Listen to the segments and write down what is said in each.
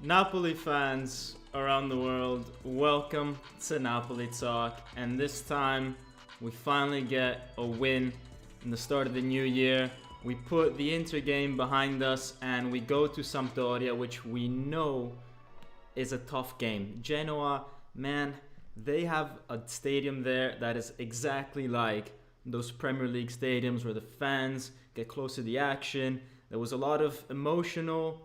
Napoli fans around the world, welcome to Napoli Talk. And this time, we finally get a win in the start of the new year. We put the Inter game behind us and we go to Sampdoria, which we know is a tough game. Genoa, man, they have a stadium there that is exactly like those Premier League stadiums where the fans get close to the action. There was a lot of emotional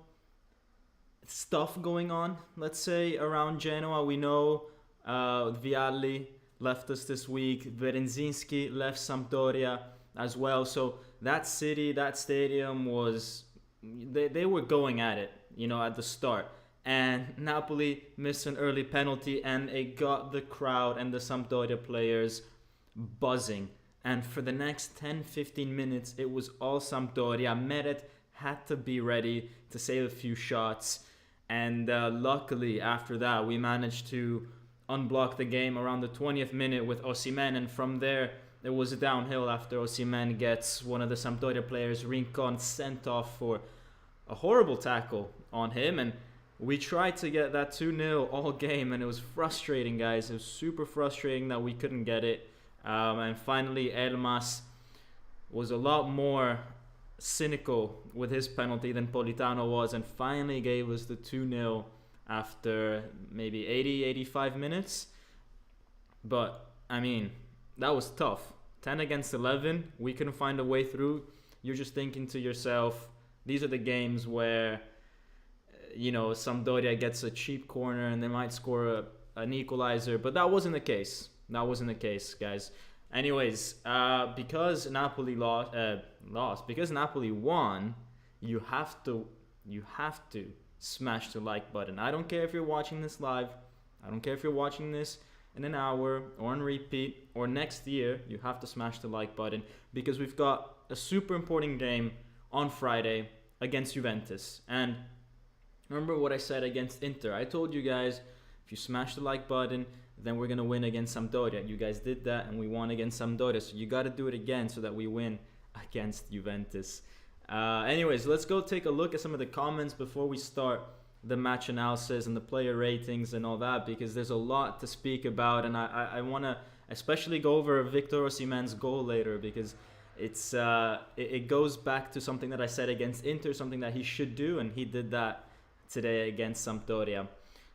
stuff going on, let's say, around Genoa. We know Vialli left us this week. Bereszynski left Sampdoria as well. So that city, that stadium was, they were going at it, at the start. And Napoli missed an early penalty and it got the crowd and the Sampdoria players buzzing. And for the next 10-15 minutes, it was all Sampdoria. Meret had to be ready to save a few shots. And luckily, after that, we managed to unblock the game around the 20th minute with Osimhen. And from there, it was downhill after Osimhen gets one of the Sampdoria players, Rincon, sent off for a horrible tackle on him. And we tried to get that 2-0 all game, and it was frustrating, guys. It was super frustrating that we couldn't get it. And finally, Elmas was a lot more cynical with his penalty than Politano was, and finally gave us the 2-0 after maybe 85 minutes. But I mean, that was tough. 10 against 11, we couldn't find a way through. You're just thinking to yourself, these are the games where Sampdoria gets a cheap corner and they might score an equalizer, but that wasn't the case. Guys. Anyways, because Napoli lost, because Napoli won, you have to smash the like button. I don't care if you're watching this live. I don't care if you're watching this in an hour or on repeat or next year. You have to smash the like button because we've got a super important game on Friday against Juventus. And remember what I said against Inter. I told you guys, if you smash the like button, then we're going to win against Sampdoria. You guys did that and we won against Sampdoria. So you got to do it again so that we win against Juventus. Anyways, let's go take a look at some of the comments before we start the match analysis and the player ratings and all that, because there's a lot to speak about. And I want to especially go over Victor Osimhen's goal later, because it goes back to something that I said against Inter, something that he should do, and he did that today against Sampdoria.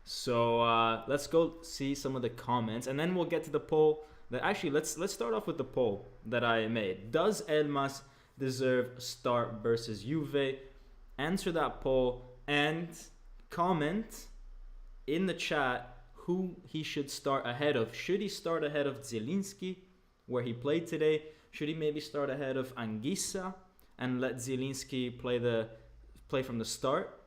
So let's go see some of the comments, and then we'll get to the poll. Let's start off with the poll that I made. Does Elmas deserve a start versus Juve? Answer that poll and comment in the chat who he should start ahead of. Should he start ahead of Zielinski, where he played today? Should he maybe start ahead of Anguissa and let Zielinski play from the start?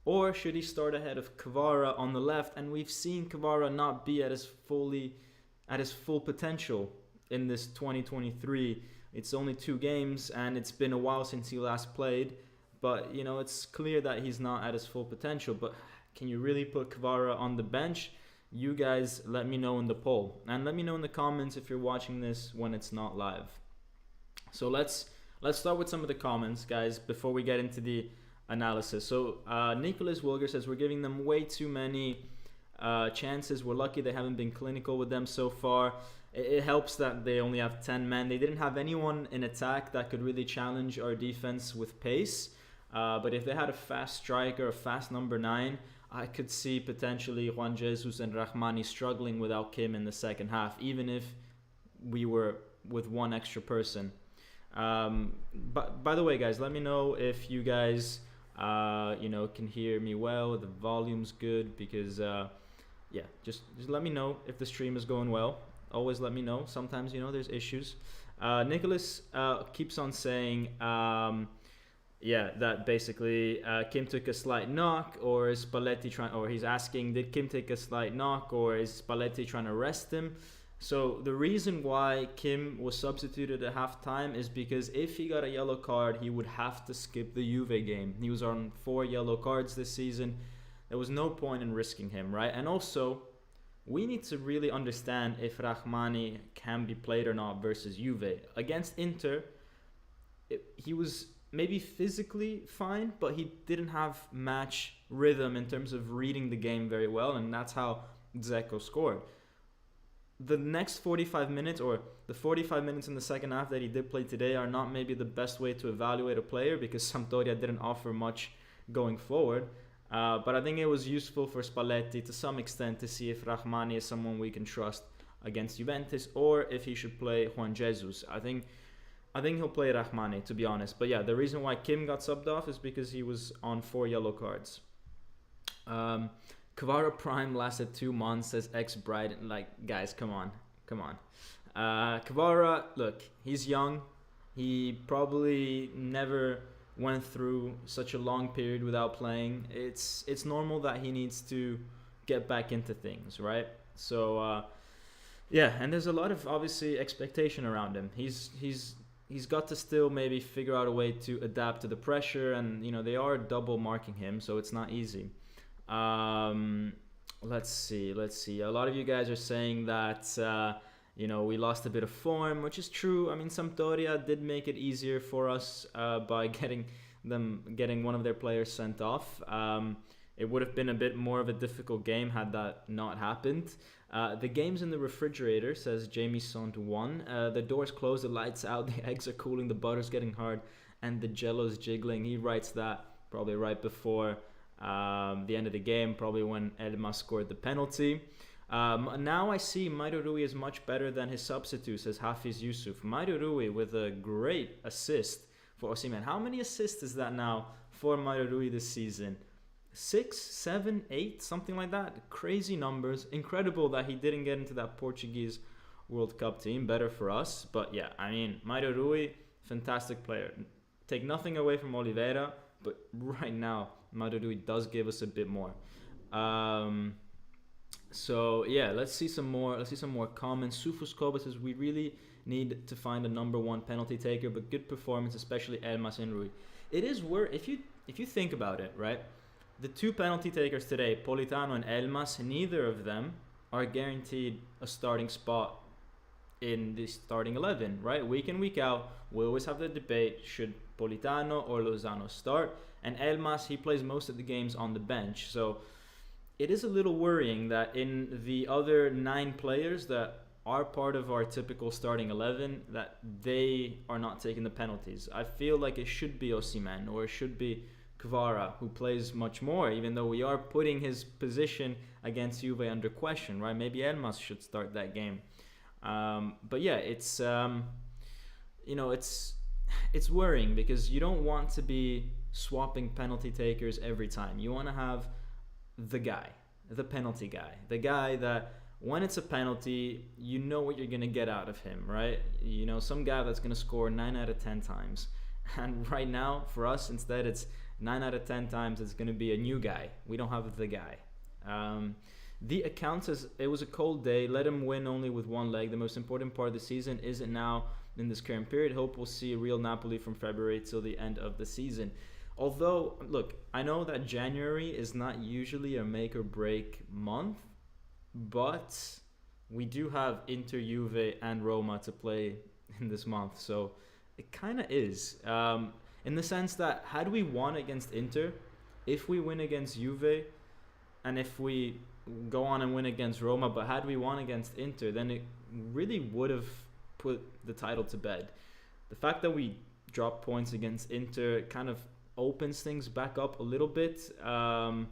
Or should he start ahead of Kvara on the left? And we've seen Kvara not be at his full potential in this 2023. It's only 2 games and it's been a while since he last played. But, it's clear that he's not at his full potential. But can you really put Kvara on the bench? You guys let me know in the poll. And let me know in the comments if you're watching this when it's not live. So let's start with some of the comments, guys, before we get into the analysis. So Nicholas Wilger says we're giving them way too many chances. We're lucky they haven't been clinical with them so far. It helps that they only have 10 men. They didn't have anyone in attack that could really challenge our defense with pace. But if they had a fast striker, a fast number 9, I could see potentially Juan Jesus and Rahmani struggling without Kim in the second half, even if we were with one extra person. But by the way, guys, let me know if you guys can hear me well, the volume's good, because just let me know if the stream is going well. Always let me know. Sometimes there's issues. Nicholas keeps on saying that basically Kim took a slight knock, or is Spalletti he's asking, did Kim take a slight knock, or is Spalletti trying to rest him? So the reason why Kim was substituted at halftime is because if he got a yellow card, he would have to skip the Juve game. He was on 4 yellow cards this season. There was no point in risking him, right? And also, we need to really understand if Rahmani can be played or not versus Juve. Against Inter, he was maybe physically fine, but he didn't have match rhythm in terms of reading the game very well, and that's how Dzeko scored. The next 45 minutes, or the 45 minutes in the second half that he did play today, are not maybe the best way to evaluate a player because Sampdoria didn't offer much going forward. But I think it was useful for Spalletti to some extent to see if Rahmani is someone we can trust against Juventus, or if he should play Juan Jesus. I think he'll play Rahmani, to be honest. But yeah, the reason why Kim got subbed off is because he was on 4 yellow cards. Kvara Prime lasted 2 months, says ex-Brighton. Like, guys, come on. Kvara, look, he's young. He probably never went through such a long period without playing. It's normal that he needs to get back into things, right? So, yeah, and there's a lot of, obviously, expectation around him. He's got to still maybe figure out a way to adapt to the pressure, and, you know, they are double marking him, so it's not easy. Let's see. A lot of you guys are saying that, you know, we lost a bit of form, which is true. I mean, Sampdoria did make it easier for us by getting one of their players sent off. It would have been a bit more of a difficult game had that not happened. The game's in the refrigerator, says Jamie Sont 1. The door's closed, the lights out, the eggs are cooling, the butter's getting hard, and the jello's jiggling. He writes that probably right before the end of the game, probably when elmas scored the penalty. Now I see Mario Rui is much better than his substitute, says Hafiz Yusuf. Mario Rui with a great assist for Osimhen. How many assists is that now for Mario Rui this season? 6, 7, 8, something like that. Crazy numbers. Incredible that he didn't get into that Portuguese World Cup team. Better for us. But yeah, I mean, Mario Rui, fantastic player. Take nothing away from Oliveira, but right now, Mario Rui does give us a bit more. So yeah, let's see some more comments. Sufus Koba says we really need to find a number 1 penalty taker, but good performance, especially elmas and Rui. It is if you think about it, right? The 2 penalty takers today, Politano and elmas, neither of them are guaranteed a starting spot in the starting 11, right? Week in, week out, we always have the debate, should Politano or Lozano start? And elmas, he plays most of the games on the bench. So it is a little worrying that in the other 9 players that are part of our typical starting 11, that they are not taking the penalties. I feel like it should be Osimhen, or it should be Kvara, who plays much more, even though we are putting his position against Juve under question, right? Maybe elmas should start that game. But yeah, it's you know, it's worrying because you don't want to be swapping penalty takers every time. You want to have the guy, the penalty guy, the guy that when it's a penalty, you know what you're going to get out of him, right? You know, some guy that's going to score 9 out of 10 times. And right now, for us, instead, it's 9 out of 10 times it's going to be a new guy. We don't have the guy. The account says, it was a cold day. Let him win only with 1 leg. The most important part of the season isn't now in this current period. Hope we'll see a real Napoli from February till the end of the season. Although, look, I know that January is not usually a make or break month, but we do have Inter, Juve, and Roma to play in this month. So it kind of is. In the sense that had we won against Inter, if we win against Juve, and if we go on and win against Roma, but had we won against Inter, then it really would have put the title to bed. The fact that we dropped points against Inter kind of opens things back up a little bit. Yeah,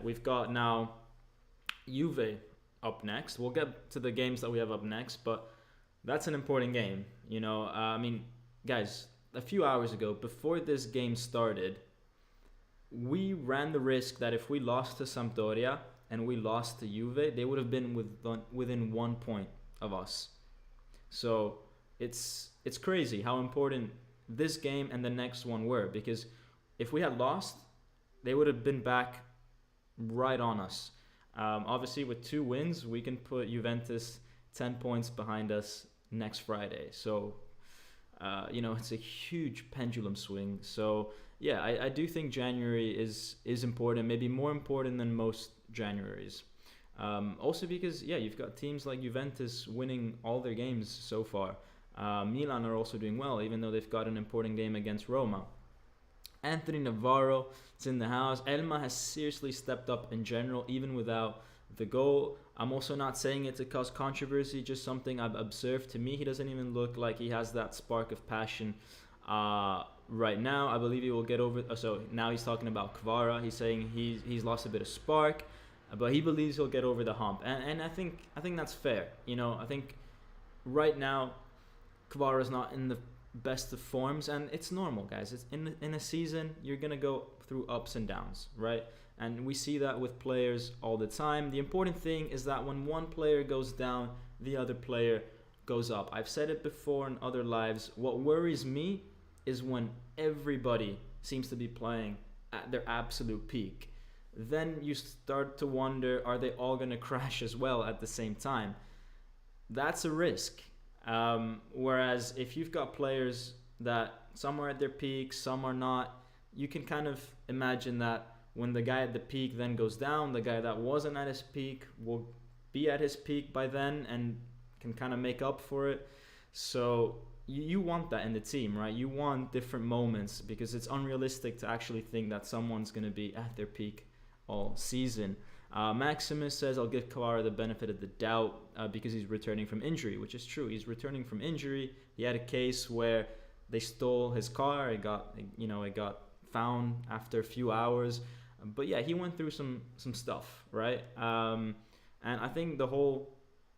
we've got now Juve up next. We'll get to the games that we have up next, but that's an important game. You know, I mean, guys, a few hours ago, before this game started, we ran the risk that if we lost to Sampdoria and we lost to Juve, they would have been within 1 point of us. So it's crazy how important this game and the next one were, because if we had lost, they would have been back right on us. Obviously, with 2 wins, we can put Juventus 10 points behind us next Friday. So, you know, it's a huge pendulum swing. So, yeah, I do think January is important, maybe more important than most Januaries. Also because, yeah, you've got teams like Juventus winning all their games so far. Milan are also doing well, even though they've got an important game against Roma. Anthony Navarro is in the house. Elma has seriously stepped up in general, even without the goal. I'm also not saying it to cause controversy, just something I've observed. To me, he doesn't even look like he has that spark of passion right now. I believe he will get over. So now he's talking about Kvara. He's saying he's lost a bit of spark, but he believes he'll get over the hump. And I think that's fair. You know, I think right now Kvara's not in the best of forms, and it's normal, guys. It's in a season, you're gonna go through ups and downs, right? And we see that with players all the time. The important thing is that when one player goes down, the other player goes up. I've said it before in other lives. What worries me is when everybody seems to be playing at their absolute peak. Then you start to wonder, are they all gonna crash as well at the same time? That's a risk. Whereas if you've got players that some are at their peak, some are not, you can kind of imagine that when the guy at the peak then goes down, the guy that wasn't at his peak will be at his peak by then and can kind of make up for it. So you want that in the team, right? You want different moments, because it's unrealistic to actually think that someone's going to be at their peak all season. Maximus says, I'll give Kvara the benefit of the doubt because he's returning from injury, which is true. He's returning from injury. He had a case where they stole his car. It got found after a few hours. But yeah, he went through some stuff, right? And I think the whole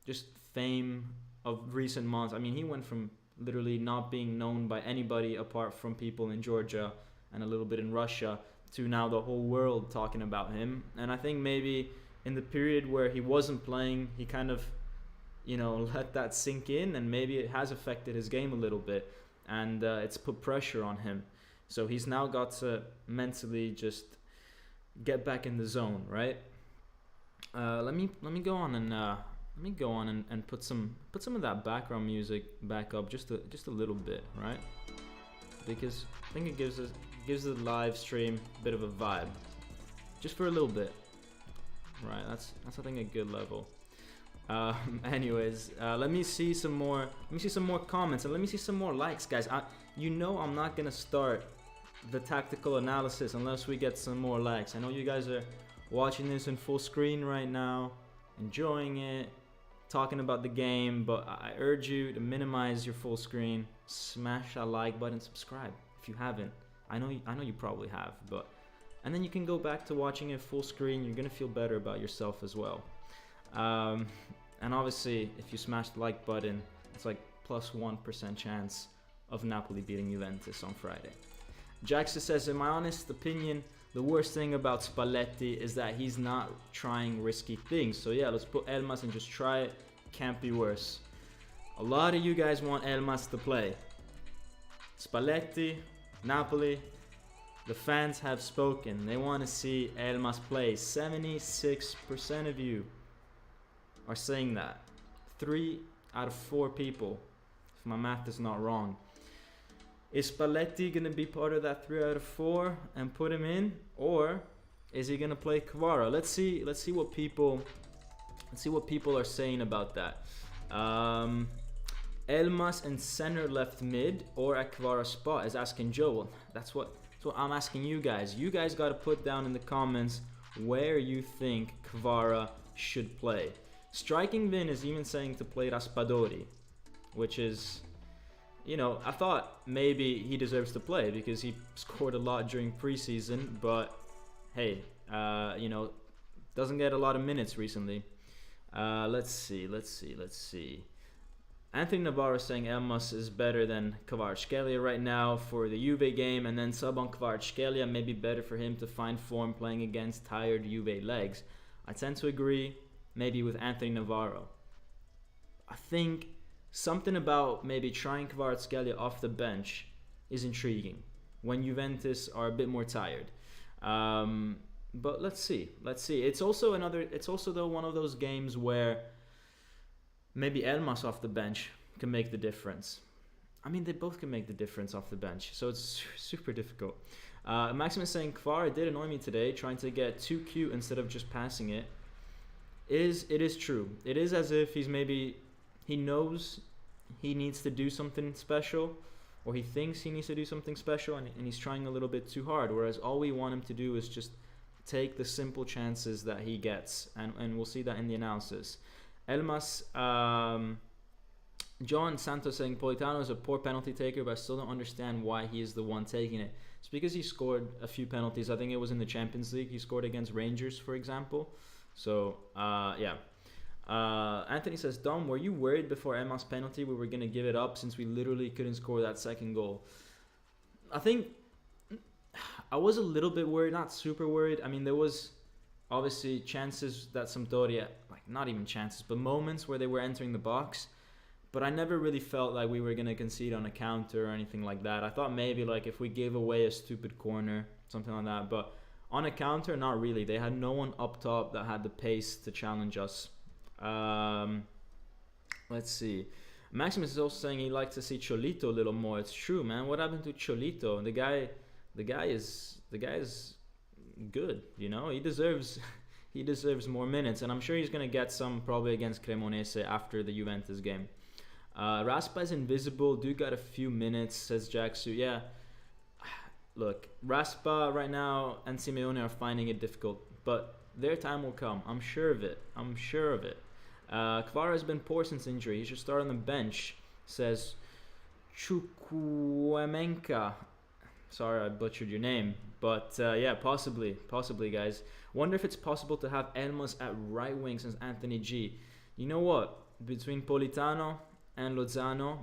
just fame of recent months, I mean, he went from literally not being known by anybody apart from people in Georgia and a little bit in Russia to now the whole world talking about him. And I think maybe in the period where he wasn't playing, he kind of, let that sink in, and maybe it has affected his game a little bit, and it's put pressure on him. So he's now got to mentally just get back in the zone, right? Let me go on and put some of that background music back up just a little bit, right? Because I think it gives the live stream a bit of a vibe, just for a little bit, right? That's I think a good level. Anyways, let me see some more comments, and let me see some more likes, guys. I'm not gonna start the tactical analysis unless we get some more likes. I know you guys are watching this in full screen right now, enjoying it, talking about the game, but I urge you to minimize your full screen, smash that like button, subscribe if you haven't. I know you probably have, and then you can go back to watching it full screen. You're gonna feel better about yourself as well. And obviously, if you smash the like button, it's like plus 1% chance of Napoli beating Juventus on Friday. Jackson says, in my honest opinion, the worst thing about Spalletti is that he's not trying risky things. So yeah, let's put Elmas and just try it. Can't be worse. A lot of you guys want Elmas to play. Spalletti, Napoli, the fans have spoken. They want to see Elmas play. 76% of you are saying that. 3 out of 4 people, if my math is not wrong. Is Spalletti going to be part of that 3 out of 4 and put him in, or is he going to play Kvara? Let's see what people are saying about that. Elmas and center left mid or at Kvara spot, is asking Joe. Well, that's what I'm asking you guys. You guys got to put down in the comments where you think Kvara should play. Striking Vin is even saying to play Raspadori, which is, I thought maybe he deserves to play because he scored a lot during preseason, but hey, doesn't get a lot of minutes recently. Let's see. Anthony Navarro saying Elmas is better than kvaratskhelia right now for the Juve game, and then sub on kvaratskhelia may be better for him to find form playing against tired Juve legs. I tend to agree, maybe with Anthony Navarro. I think something about maybe trying kvaratskhelia off the bench is intriguing when Juventus are a bit more tired. But let's see. It's also though one of those games where maybe Elmas off the bench can make the difference. I mean, they both can make the difference off the bench, so it's super difficult. Maximus saying Kvara did annoy me today, trying to get too cute instead of just passing it. It is true. It is as if he knows he needs to do something special, or he thinks he needs to do something special, and he's trying a little bit too hard, whereas all we want him to do is just take the simple chances that he gets, and we'll see that in the analysis. Elmas, John Santos saying Politano is a poor penalty taker, but I still don't understand why he is the one taking it. It's because he scored a few penalties. I think it was in the Champions League. He scored against Rangers, for example. So, yeah. Anthony says, Dom, were you worried before Elmas' penalty we were going to give it up since we literally couldn't score that second goal? I think I was a little bit worried, not super worried. I mean, there was obviously chances that Sampdoria, like not even chances, but moments where they were entering the box. But I never really felt like we were going to concede on a counter or anything like that. I thought maybe like if we gave away a stupid corner, something like that. But on a counter, not really. They had no one up top that had the pace to challenge us. Let's see. Maximus is also saying he likes to see Cholito a little more. It's true, man. What happened to Cholito? The guy is good. You know, he deserves more minutes, and I'm sure he's gonna get some probably against Cremonese after the Juventus game. Raspa is invisible. Duke got a few minutes, says Jacksu. Yeah. Look, Raspa right now and Simeone are finding it difficult, but their time will come. I'm sure of it. Kvara has been poor since injury. He should start on the bench, says Chukwuemenka. Sorry, I butchered your name. But yeah, possibly, guys. Wonder if it's possible to have Elmas at right wing since Anthony G. You know what? Between Politano and Lozano,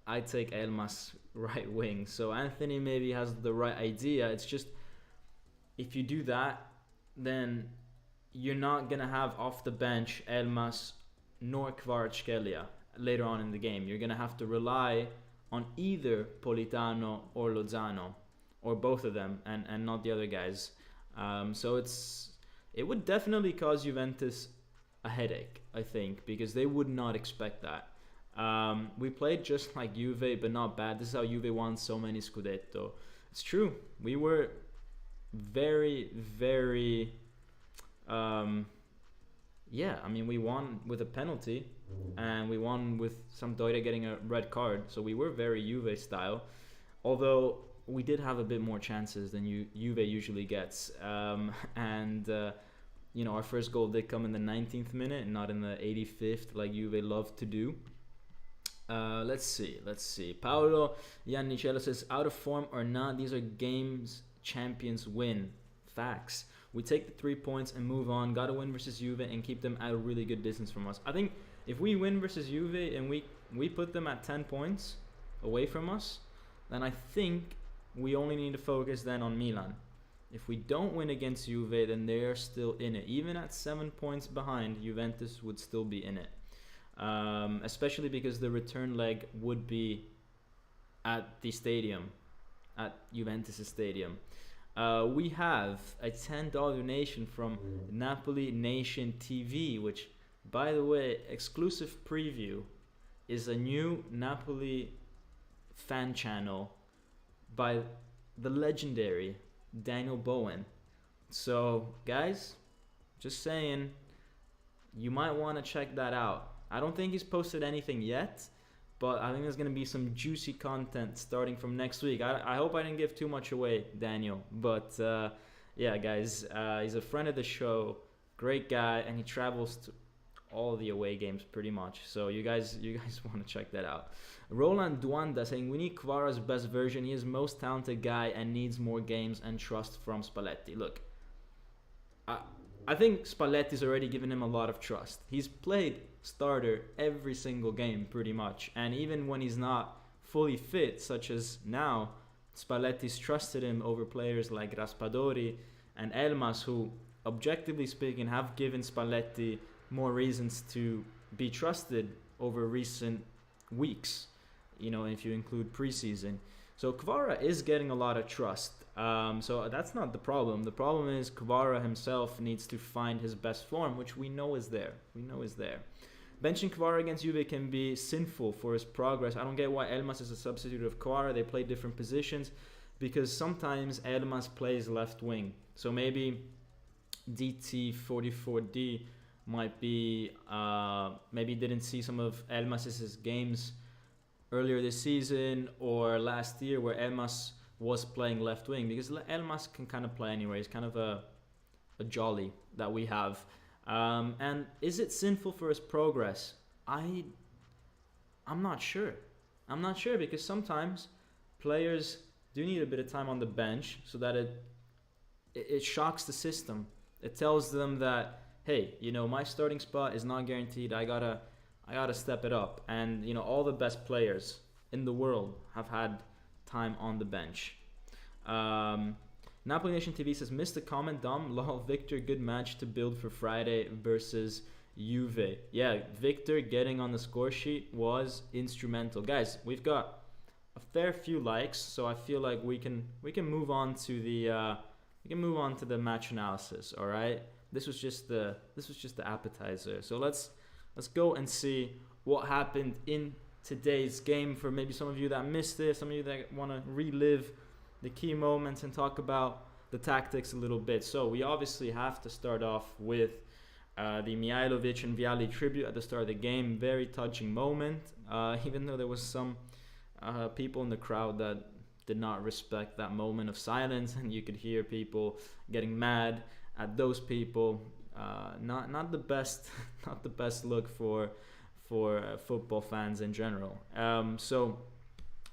I take Elmas right wing. So Anthony maybe has the right idea. It's just, if you do that, then you're not going to have off the bench Elmas nor kvaratskhelia later on in the game. You're going to have to rely on either Politano or Lozano, or both of them, and not the other guys. So it would definitely cause Juventus a headache, I think, because they would not expect that. We played just like Juve, but not bad. This is how Juve won so many Scudetto. It's true. We were very, very... yeah, I mean, we won with a penalty, and we won with Sampdoria getting a red card. So we were very Juve style, although we did have a bit more chances than Juve usually gets. You know, our first goal did come in the 19th minute and not in the 85th like Juve love to do. Let's see. Paolo Iannicello says, out of form or not, these are games champions win. Facts. We take the 3 points and move on. Gotta win versus Juve and keep them at a really good distance from us. I think if we win versus Juve and we put them at 10 points away from us, then I think we only need to focus then on Milan. If we don't win against Juve, then they are still in it. Even at 7 points behind, Juventus would still be in it. Especially because the return leg would be at the stadium, at Juventus' stadium. We have a $10 donation from Napoli Nation TV, which, by the way, exclusive preview, is a new Napoli fan channel by the legendary Daniel Bowen. So, guys, just saying, you might want to check that out. I don't think he's posted anything yet, but I think there's going to be some juicy content starting from next week. I hope I didn't give too much away, Daniel. But, yeah, guys, he's a friend of the show, great guy, and he travels to all the away games pretty much. So you guys want to check that out. Roland Duanda saying, we need Kvara's best version. He is most talented guy and needs more games and trust from Spalletti. Look, I think Spalletti's already given him a lot of trust. He's played starter every single game pretty much, and even when he's not fully fit, such as now, Spalletti's trusted him over players like Raspadori and Elmas, who, objectively speaking, have given Spalletti more reasons to be trusted over recent weeks, you know, if you include preseason. So Kvara is getting a lot of trust. So that's not the problem. The problem is Kvara himself needs to find his best form, which we know is there. Benching Kvara against Juve can be sinful for his progress. I don't get why Elmas is a substitute of Kvara. They play different positions, because sometimes Elmas plays left wing. So maybe DT44D might be, maybe didn't see some of Elmas's games earlier this season or last year where Elmas was playing left wing, because Elmas can kind of play anywhere. He's kind of a jolly that we have. And is it sinful for his progress? I'm not sure. I'm not sure, because sometimes players do need a bit of time on the bench so that it shocks the system. It tells them that, hey, you know, my starting spot is not guaranteed. I gotta step it up. And you know, all the best players in the world have had time on the bench. Napoli Nation TV says, missed the comment, Dom. Lol, Victor, good match to build for Friday versus Juve. Yeah, Victor getting on the score sheet was instrumental. Guys, we've got a fair few likes, so I feel like we can move on to the match analysis. All right, this was just the appetizer. So let's go and see what happened in today's game, for maybe some of you that missed it, some of you that want to relive the key moments and talk about the tactics a little bit. So we obviously have to start off with the Mihailovic and Vialli tribute at the start of the game. Very touching moment, even though there was some people in the crowd that did not respect that moment of silence, and you could hear people getting mad at those people. Not the best not the best look for football fans in general. So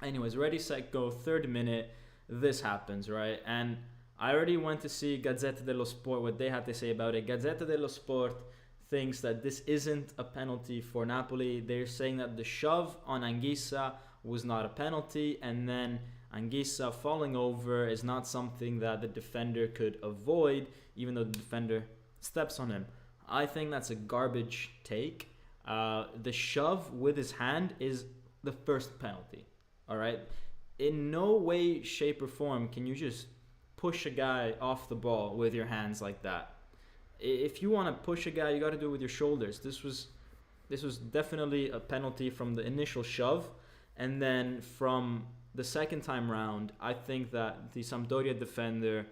anyways, ready, set, go, third minute, this happens, right? And I already went to see Gazzetta dello Sport, what they had to say about it. Gazzetta dello Sport thinks that this isn't a penalty for Napoli. They're saying that the shove on Anguissa was not a penalty, and then Anguissa falling over is not something that the defender could avoid, even though the defender steps on him. I think that's a garbage take. The shove with his hand is the first penalty, all right? In no way, shape, or form can you just push a guy off the ball with your hands like that. If you want to push a guy, you got to do it with your shoulders. This was definitely a penalty from the initial shove, and then from the second time round, I think that the Sampdoria defender,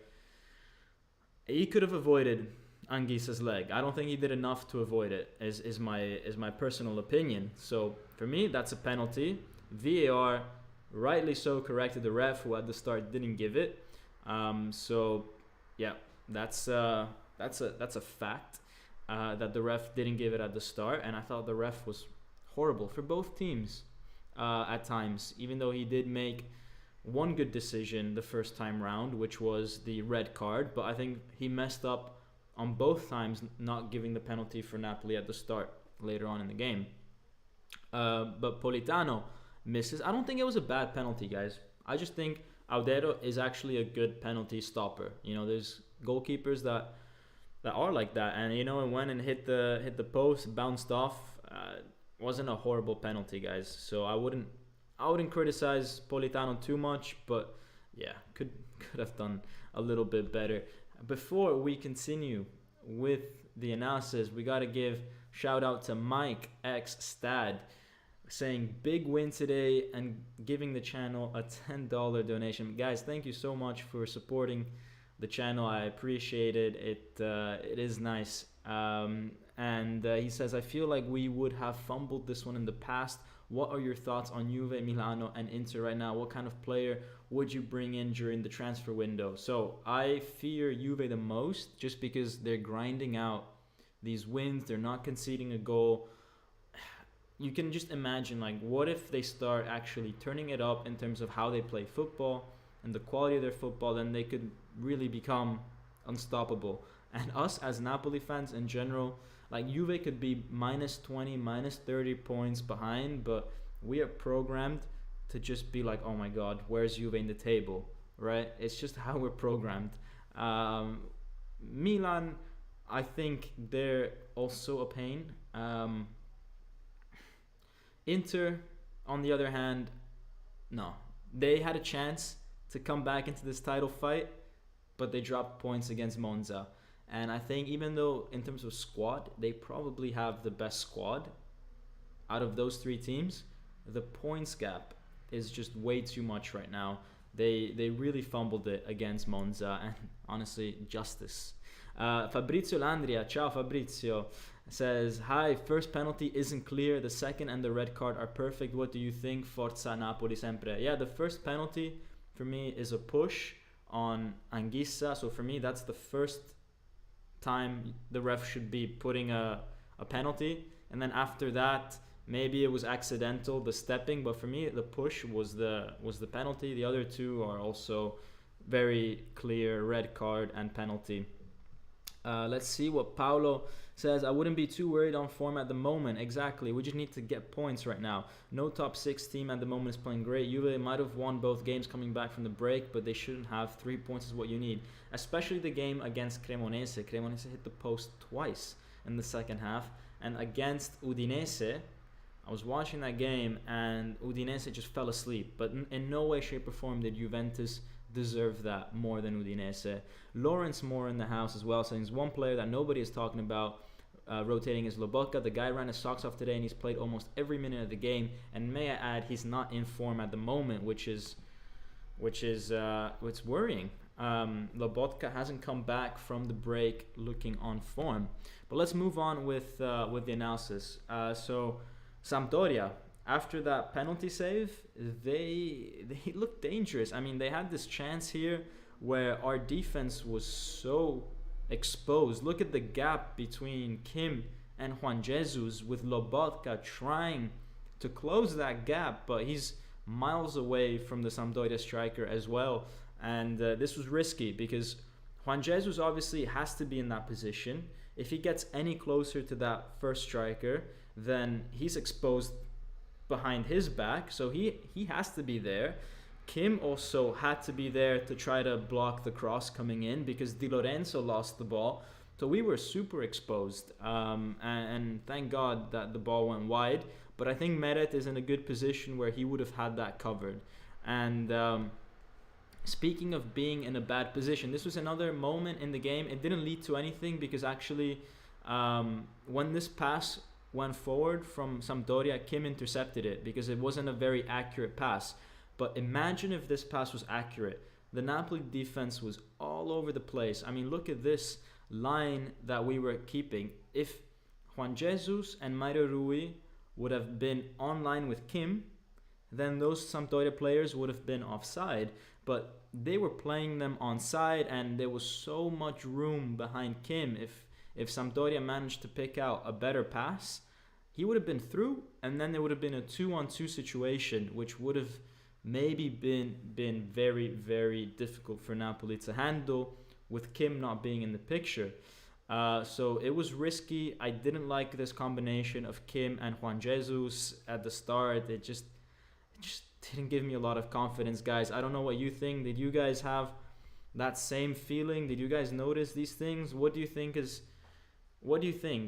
he could have avoided Anguissa's leg. I don't think he did enough to avoid it, is my personal opinion. So for me, that's a penalty. VAR rightly so corrected the ref, who at the start didn't give it. So yeah, that's a fact, that the ref didn't give it at the start, and I thought the ref was horrible for both teams at times, even though he did make one good decision the first time round, which was the red card, but I think he messed up on both times, not giving the penalty for Napoli at the start later on in the game. But Politano misses. I don't think it was a bad penalty, guys. I just think Audero is actually a good penalty stopper. You know, there's goalkeepers that are like that, and you know, it went and hit the post, bounced off. Wasn't a horrible penalty, guys. So I wouldn't criticize Politano too much, but yeah, could have done a little bit better. Before we continue with the analysis, we got to give shout out to Mike X Stad, saying big win today and giving the channel a $10 donation. Guys, thank you so much for supporting the channel. I appreciate it. It is nice. And he says, I feel like we would have fumbled this one in the past. What are your thoughts on Juve, Milano, and Inter right now? What kind of player would you bring in during the transfer window? So I fear Juve the most, just because they're grinding out these wins. They're not conceding a goal. You can just imagine, like, what if they start actually turning it up in terms of how they play football and the quality of their football, then they could really become unstoppable. And us as Napoli fans in general, like, Juve could be minus 20, minus 30 points behind, but we are programmed to just be like, oh my God, where's Juve in the table, right? It's just how we're programmed. Milan, I think they're also a pain. Inter, on the other hand, no. They had a chance to come back into this title fight, but they dropped points against Monza. And I think even though in terms of squad, they probably have the best squad out of those three teams, the points gap is just way too much right now. They really fumbled it against Monza, and honestly, justice. Fabrizio Landria, ciao Fabrizio, says, hi, first penalty isn't clear, the second and the red card are perfect. What do you think? Forza Napoli sempre. Yeah, the first penalty for me is a push on Anguissa. So for me, that's the first time the ref should be putting a penalty. And then after that, maybe it was accidental, the stepping, but for me, the push was the penalty. The other two are also very clear, red card and penalty. Let's see what Paolo says. I wouldn't be too worried on form at the moment. Exactly. We just need to get points right now. No top 6 team at the moment is playing great. Juve might have won both games coming back from the break, but they shouldn't have. 3 points is what you need. Especially the game against Cremonese. Cremonese hit the post twice in the second half. And against Udinese, I was watching that game and Udinese just fell asleep. But in no way, shape or form did Juventus deserve that more than Udinese. Lawrence Moore in the house as well, saying, one player that nobody is talking about rotating is Lobotka. The guy ran his socks off today and he's played almost every minute of the game. And may I add, he's not in form at the moment, which is worrying. Lobotka hasn't come back from the break looking on form. But let's move on with the analysis. So Sampdoria, after that penalty save, they looked dangerous. I mean, they had this chance here where our defense was so exposed. Look at the gap between Kim and Juan Jesus, with Lobotka trying to close that gap, but he's miles away from the Sampdoria striker as well. And this was risky because Juan Jesus obviously has to be in that position. If he gets any closer to that first striker, then he's exposed behind his back, so he has to be there. Kim also had to be there to try to block the cross coming in because Di Lorenzo lost the ball. So we were super exposed, and thank God that the ball went wide. But I think Meret is in a good position where he would have had that covered. And speaking of being in a bad position, this was another moment in the game. It didn't lead to anything because actually when this pass went forward from Sampdoria, Kim intercepted it because it wasn't a very accurate pass. But imagine if this pass was accurate. The Napoli defense was all over the place. I mean, look at this line that we were keeping. If Juan Jesus and Mario Rui would have been online with Kim, then those Sampdoria players would have been offside. But they were playing them onside, and there was so much room behind Kim. If Sampdoria managed to pick out a better pass, he would have been through, and then there would have been a 2-on-2 situation, which would have maybe been very, very difficult for Napoli to handle with Kim not being in the picture. So it was risky. I didn't like this combination of Kim and Juan Jesus at the start. It just didn't give me a lot of confidence, guys. I don't know what you think. Did you guys have that same feeling? Did you guys notice these things? What do you think,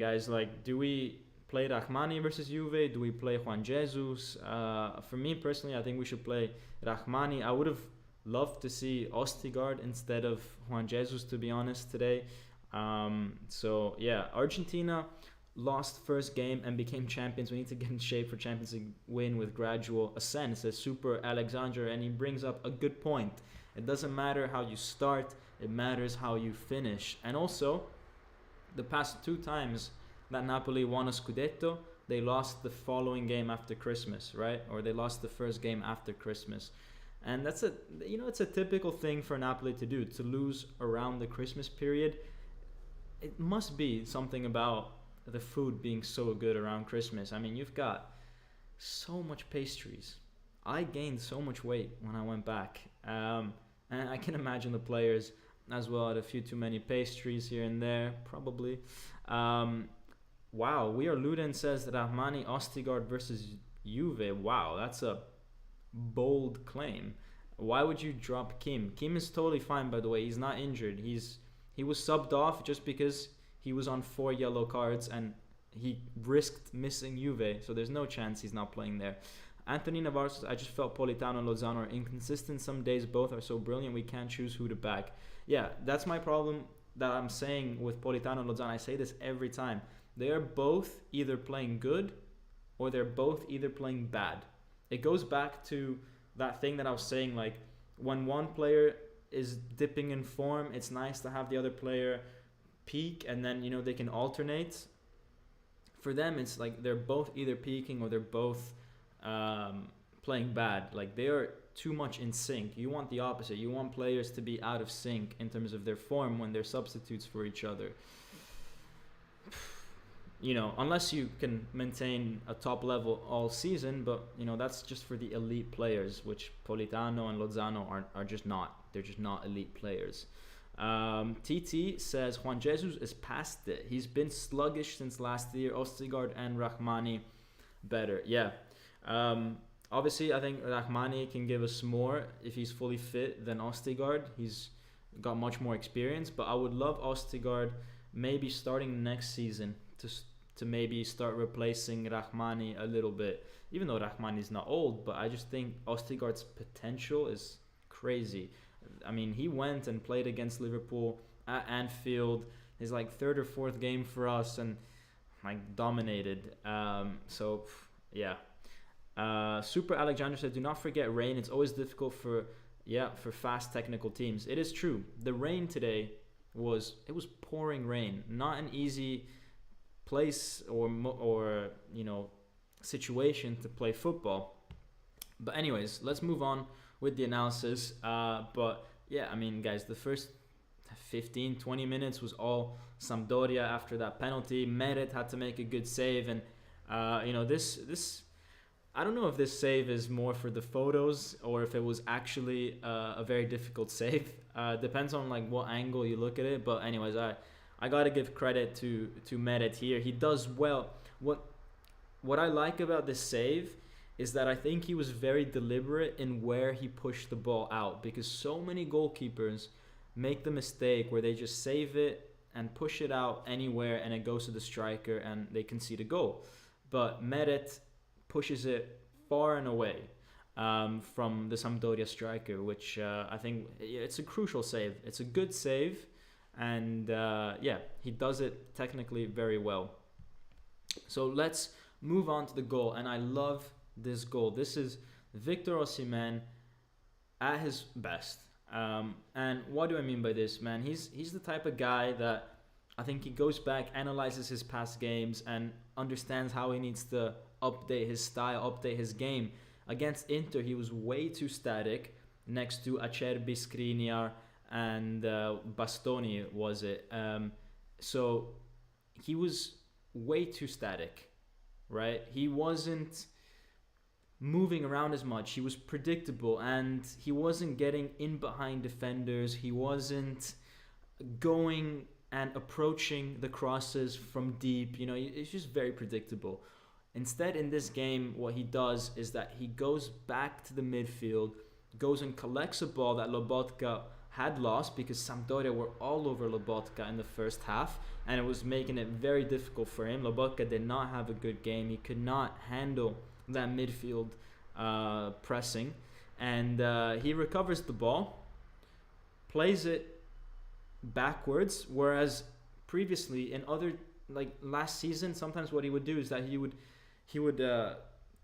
guys? Like, do we play Rahmani versus Juve? Do we play Juan Jesus? For me personally, I think we should play Rahmani. I would have loved to see Ostigard instead of Juan Jesus, to be honest, today. So yeah, Argentina lost first game and became champions. We need to get in shape for Champions League win with gradual ascent, says Super Alexander, and he brings up a good point. It doesn't matter how you start, it matters how you finish. And also, the past 2 times that Napoli won a Scudetto, they lost the following game after Christmas, right? Or they lost the first game after Christmas. And that's it's a typical thing for Napoli to do, to lose around the Christmas period. It must be something about the food being so good around Christmas. I mean, you've got so much pastries. I gained so much weight when I went back. And I can imagine the players as well had a few too many pastries here and there, probably. Wow, We Are Luden says that Rahmani Ostigard versus Juve. Wow, that's a bold claim. Why would you drop Kim? Kim is totally fine, by the way. He's not injured. He was subbed off just because he was on 4 yellow cards and he risked missing Juve, so there's no chance he's not playing there. Anthony Navarro says, I just felt Politano and Lozano are inconsistent. Some days both are so brilliant we can't choose who to back. Yeah, that's my problem that I'm saying with Politano and Lozano. I say this every time. They are both either playing good or they're both either playing bad. It goes back to that thing that I was saying, like when one player is dipping in form, it's nice to have the other player peak and then they can alternate. For them, it's like they're both either peaking or they're both playing bad. Like they are too much in sync. You want the opposite. You want players to be out of sync in terms of their form when they're substitutes for each other. Unless you can maintain a top level all season, but that's just for the elite players, which Politano and Lozano are just not. They're just not elite players. TT says Juan Jesus is past it. He's been sluggish since last year. Ostigard and Rahmani better. Yeah. Obviously, I think Rahmani can give us more if he's fully fit than Ostigard. He's got much more experience, but I would love Ostigard maybe starting next season to maybe start replacing Rahmani a little bit. Even though Rahmani is not old, but I just think Ostigard's potential is crazy. I mean, he went and played against Liverpool at Anfield. His like third or fourth game for us and like dominated. So yeah. Super Alexander said, do not forget rain. It's always difficult for fast technical teams. It is true. The rain today was pouring rain. Not an easy place or situation to play football. But anyways, let's move on with the analysis. But yeah, I mean, guys, the first 15-20 minutes was all Sampdoria after that penalty. Meret had to make a good save, and this I don't know if this save is more for the photos or if it was actually a very difficult save. Depends on like what angle you look at it. But anyways, I gotta give credit to Meret here. He does well. What I like about this save is that I think he was very deliberate in where he pushed the ball out, because so many goalkeepers make the mistake where they just save it and push it out anywhere and it goes to the striker and they concede a goal. But Meret pushes it far and away from the Sampdoria striker, which I think it's a crucial save. It's a good save, and he does it technically very well. So let's move on to the goal, and I love this goal. This is Victor Osimhen at his best. And what do I mean by this, man? He's the type of guy that I think he goes back, analyzes his past games, and understands how he needs to update his style, update his game. Against Inter, he was way too static next to Acerbi, Skriniar, and Bastoni, was it? So he was way too static, right? He wasn't moving around as much. He was predictable, and he wasn't getting in behind defenders. He wasn't going and approaching the crosses from deep. It's just very predictable. Instead, in this game, what he does is that he goes back to the midfield, goes and collects a ball that Lobotka had lost, because Sampdoria were all over Lobotka in the first half, and it was making it very difficult for him. Lobotka did not have a good game. He could not handle that midfield pressing, and he recovers the ball, plays it backwards, whereas previously in other, like last season, sometimes what he would do is that he would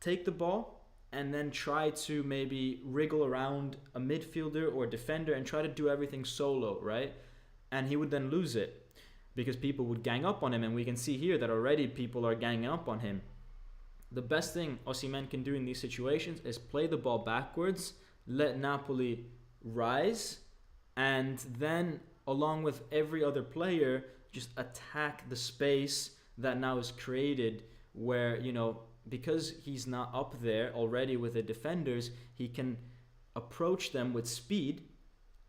take the ball and then try to maybe wriggle around a midfielder or defender and try to do everything solo, right? And he would then lose it because people would gang up on him, and we can see here that already people are ganging up on him. The best thing Osimhen can do in these situations is play the ball backwards, let Napoli rise, and then along with every other player, just attack the space that now is created, where, because he's not up there already with the defenders, he can approach them with speed,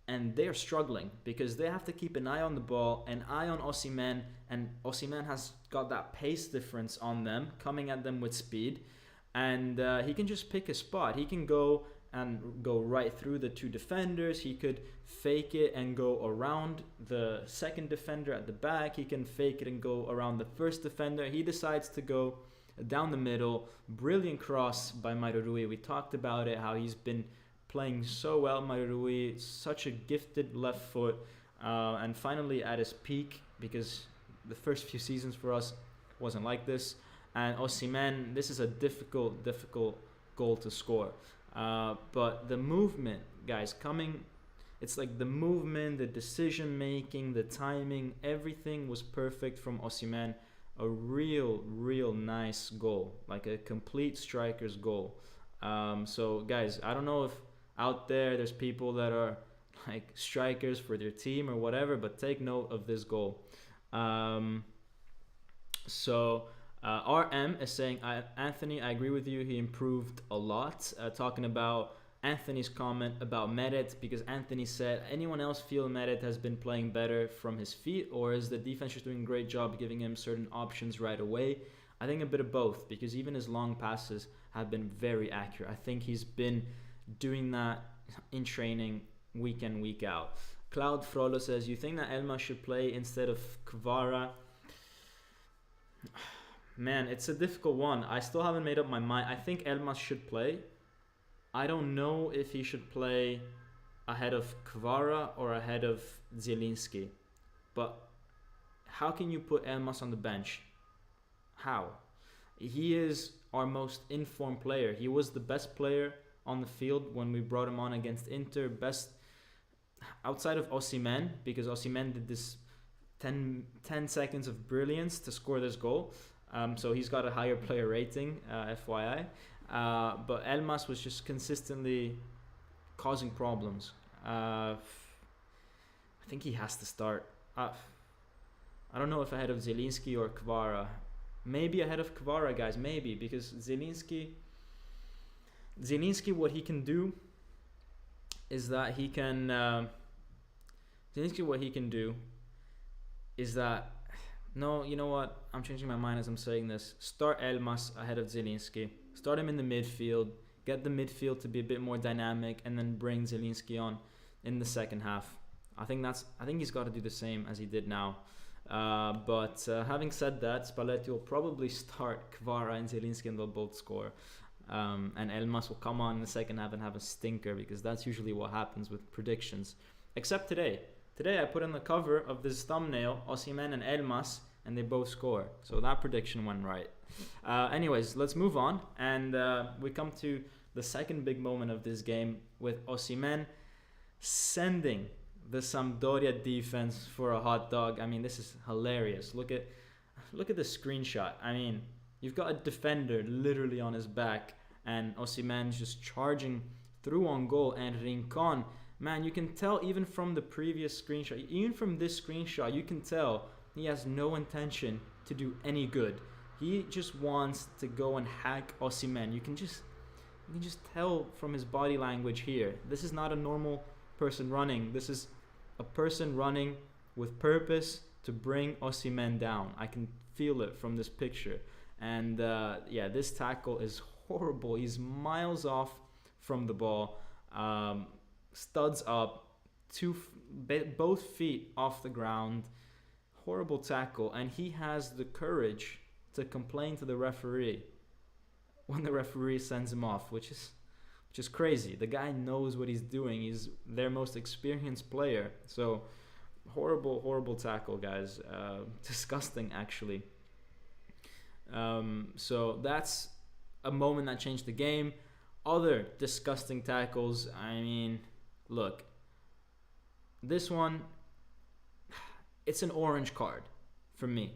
and they're struggling because they have to keep an eye on the ball, an eye on Osimhen, and Osimhen has got that pace difference on them, coming at them with speed, and he can just pick a spot. He can go right through the two defenders. He could fake it and go around the second defender at the back. He can fake it and go around the first defender. He decides to go down the middle. Brilliant cross by Mauro Rui. We talked about it, how he's been playing so well. Mauro Rui, such a gifted left foot, and finally at his peak, because the first few seasons for us wasn't like this. And Osimhen, this is a difficult goal to score. But the movement, guys, coming it's like the movement, the decision making, the timing, everything was perfect from Osimhen. A real nice goal, like a complete striker's goal. So guys, I don't know if out there's people that are like strikers for their team or whatever, but take note of this goal. RM is saying, Anthony, I agree with you. He improved a lot. Talking about Anthony's comment about Meret, because Anthony said, anyone else feel Meret has been playing better from his feet, or is the defense just doing a great job giving him certain options right away? I think a bit of both, because even his long passes have been very accurate. I think he's been doing that in training week in, week out. Cloud Frollo says, you think that Elmas should play instead of Kvara? Man, it's a difficult one. I still haven't made up my mind. I think Elmas should play. I don't know if he should play ahead of Kvara or ahead of Zielinski. But how can you put Elmas on the bench? How? He is our most informed player. He was the best player on the field when we brought him on against Inter. Best outside of Osimhen, because Osimhen did this 10 seconds of brilliance to score this goal. So he's got a higher player rating, FYI. But Elmas was just consistently causing problems. I think he has to start. I don't know if ahead of Zielinski or Kvara. Maybe ahead of Kvara, guys. Maybe, because Zielinski, what he can do is that he can... Zielinski, what he can do is that... No, you know what? I'm changing my mind as I'm saying this. Start Elmas ahead of Zielinski. Start him in the midfield. Get the midfield to be a bit more dynamic, and then bring Zielinski on in the second half. I think he's got to do the same as he did now. But having said that, Spalletti will probably start Kvara and Zielinski, and they'll both score. And Elmas will come on in the second half and have a stinker, because that's usually what happens with predictions. Except today. Today I put on the cover of this thumbnail Osimhen and Elmas, and they both score. So that prediction went right. Anyways, let's move on. And we come to the second big moment of this game, with Osimhen sending the Sampdoria defense for a hot dog. I mean, this is hilarious. Look at the screenshot. I mean, you've got a defender literally on his back, and Osimhen's just charging through on goal, and Rincon, man, you can tell even from the previous screenshot, even from this screenshot, you can tell he has no intention to do any good. He just wants to go and hack Osimhen. You can just tell from his body language here. This is not a normal person running. This is a person running with purpose to bring Osimhen down. I can feel it from this picture. And yeah, this tackle is horrible. He's miles off from the ball. Studs up, both feet off the ground. Horrible tackle, and he has the courage to complain to the referee when the referee sends him off, which is crazy. The guy knows what he's doing. He's their most experienced player. So horrible tackle, guys. Disgusting, actually. So that's a moment that changed the game. Other disgusting tackles. I mean, look, this one, it's an orange card for me.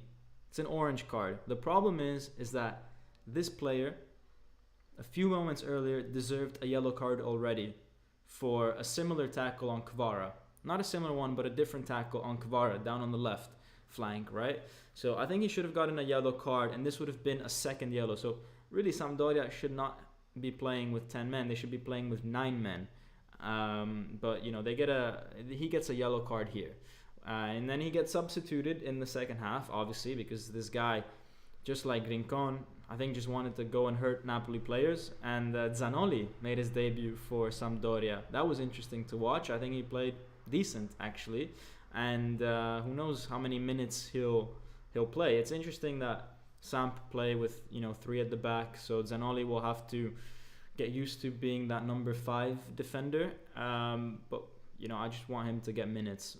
It's an orange card. The problem is that this player, a few moments earlier, deserved a yellow card already for a similar tackle on Kvara. Not a similar one, but a different tackle on Kvara down on the left flank, right? So I think he should have gotten a yellow card, and this would have been a second yellow. So really, Sampdoria should not be playing with 10 men. They should be playing with 9 men. But you know, he gets a yellow card here, and then he gets substituted in the second half, obviously, because this guy, just like Rincon, I think just wanted to go and hurt Napoli players. And Zanoli made his debut for Sampdoria. That was interesting to watch. I think he played decent, actually, and who knows how many minutes he'll play. It's interesting that Samp play with 3 at the back, so Zanoli will have to get used to being that number 5 defender. But I just want him to get minutes.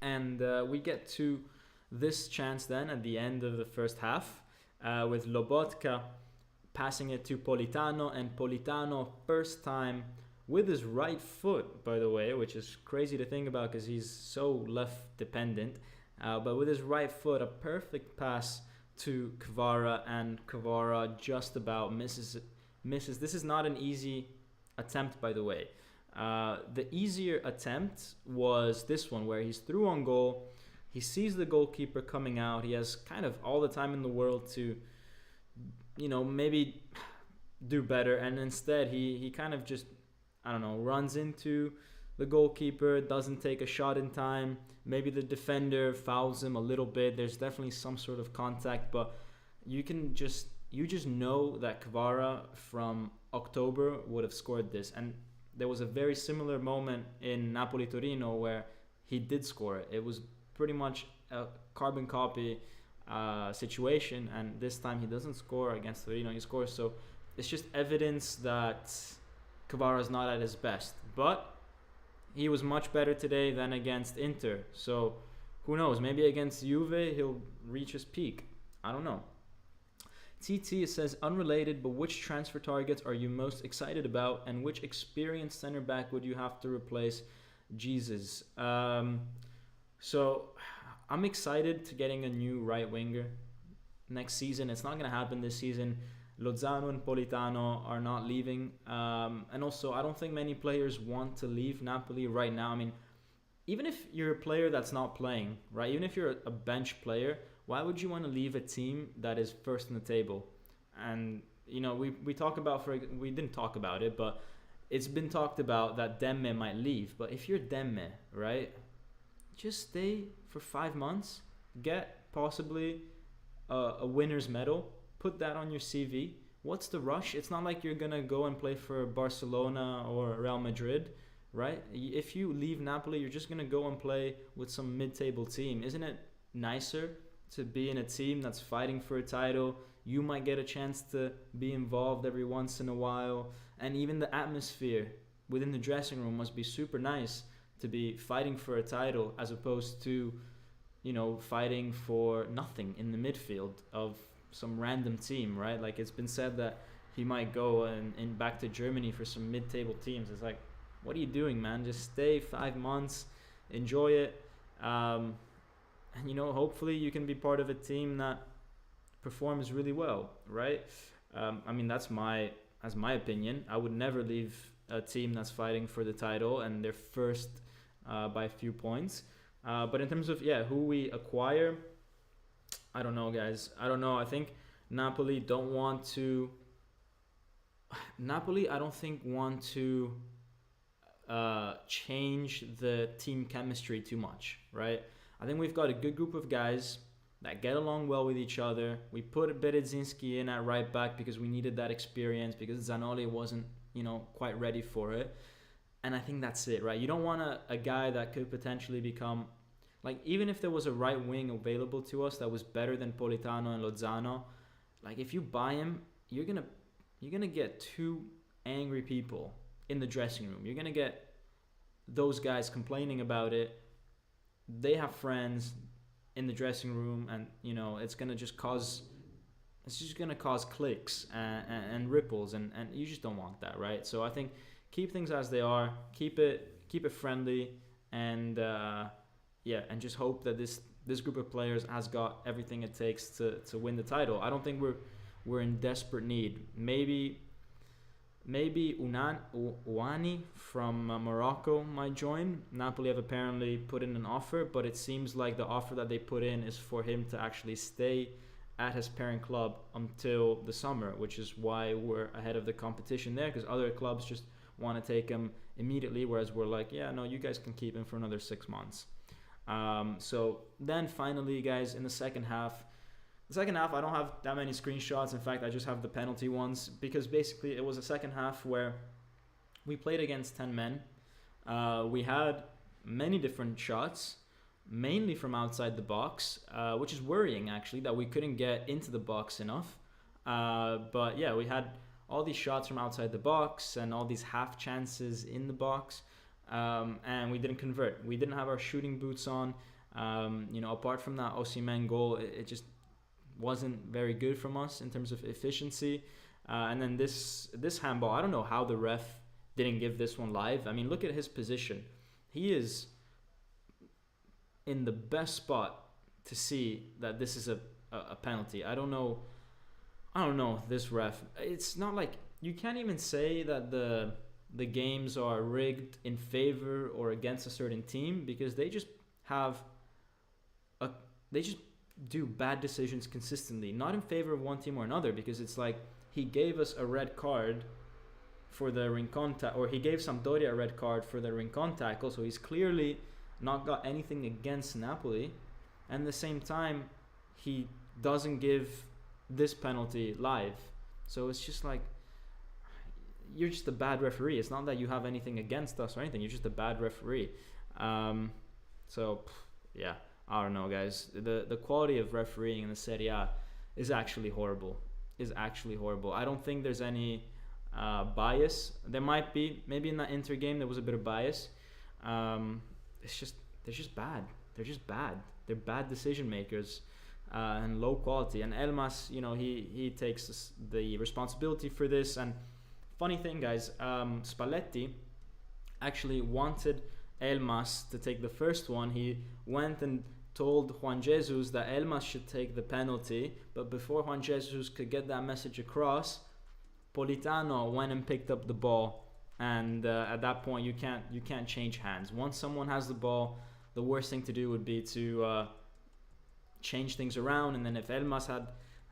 And we get to this chance then at the end of the first half, with Lobotka passing it to Politano, and Politano, first time with his right foot, by the way, which is crazy to think about because he's so left dependent. But with his right foot, a perfect pass to Kvara, and Kvara just about misses. This is not an easy attempt, by the way. The easier attempt was this one, where he's through on goal. He sees the goalkeeper coming out. He has kind of all the time in the world to, maybe do better. And instead, he kind of just, runs into the goalkeeper, doesn't take a shot in time. Maybe the defender fouls him a little bit. There's definitely some sort of contact, but you just know that Kvara from October would have scored this. And there was a very similar moment in Napoli-Torino where he did score it. It was pretty much a carbon copy situation, and this time he doesn't score against Torino, he scores. So it's just evidence that Kvara's not at his best, but he was much better today than against Inter. So who knows, maybe against Juve he'll reach his peak. I don't know. TT says, unrelated, but which transfer targets are you most excited about, and which experienced center back would you have to replace Jesus? So I'm excited to getting a new right winger next season. It's not going to happen this season. Lozano and Politano are not leaving. And also, I don't think many players want to leave Napoli right now. I mean, even if you're a player that's not playing, right? Even if you're a bench player, why would you want to leave a team that is first in the table? And, we didn't talk about it, but it's been talked about that Demme might leave. But if you're Demme, right, just stay for 5 months, get possibly a winner's medal, put that on your CV. What's the rush? It's not like you're going to go and play for Barcelona or Real Madrid, right? If you leave Napoli, you're just going to go and play with some mid-table team. Isn't it nicer to be in a team that's fighting for a title? You might get a chance to be involved every once in a while. And even the atmosphere within the dressing room must be super nice to be fighting for a title as opposed to, fighting for nothing in the midfield of some random team, right? Like, it's been said that he might go and back to Germany for some mid-table teams. It's like, what are you doing, man? Just stay 5 months, enjoy it. And, hopefully you can be part of a team that performs really well, right? That's my opinion. I would never leave a team that's fighting for the title and they're first by a few points. But in terms of, who we acquire, I don't know, guys. I don't know. I think Napoli, I don't think want to change the team chemistry too much, right? I think we've got a good group of guys that get along well with each other. We put Bereszynski in at right back because we needed that experience, because Zanoli wasn't, quite ready for it. And I think that's it, right? You don't want a guy that could potentially become, like, even if there was a right wing available to us that was better than Politano and Lozano, like, if you buy him, you're gonna get two angry people in the dressing room. You're gonna get those guys complaining about it. They have friends in the dressing room, and it's just gonna cause cliques and ripples, and you just don't want that, right? So I think keep things as they are, keep it friendly, and and just hope that this group of players has got everything it takes to win the title. I don't think we're in desperate need. Maybe Ouani from Morocco might join. Napoli have apparently put in an offer, but it seems like the offer that they put in is for him to actually stay at his parent club until the summer, which is why we're ahead of the competition there, because other clubs just want to take him immediately, whereas we're like, you guys can keep him for another 6 months. So then finally, guys, in the second half, I don't have that many screenshots. In fact, I just have the penalty ones, because basically it was a second half where we played against 10 men. We had many different shots, mainly from outside the box, which is worrying, actually, that we couldn't get into the box enough. But we had all these shots from outside the box and all these half chances in the box, and we didn't convert. We didn't have our shooting boots on. Apart from that Osimhen goal, it just wasn't very good from us in terms of efficiency. And then this handball, I don't know how the ref didn't give this one live. I mean, look at his position. He is in the best spot to see that this is a penalty. I don't know this ref. It's not like, you can't even say that the games are rigged in favor or against a certain team, because they just do bad decisions consistently, not in favor of one team or another, because it's like he gave us a red card for the Rincon or he gave Sampdoria a red card for the Rincon tackle, so he's clearly not got anything against Napoli, and at the same time he doesn't give this penalty live. So it's just like, you're just a bad referee. It's not that you have anything against us or anything, you're just a bad referee. So yeah, I don't know, guys. The quality of refereeing in the Serie A is actually horrible. I don't think there's any bias. There might be, maybe in that Inter game there was a bit of bias. They're just bad. They're bad decision makers, and low quality. And Elmas, he takes the responsibility for this. And funny thing, guys, Spalletti actually wanted Elmas to take the first one. He went and told Juan Jesus that Elmas should take the penalty, but before Juan Jesus could get that message across, Politano went and picked up the ball, and at that point you can't change hands. Once someone has the ball, the worst thing to do would be to change things around, and then if Elmas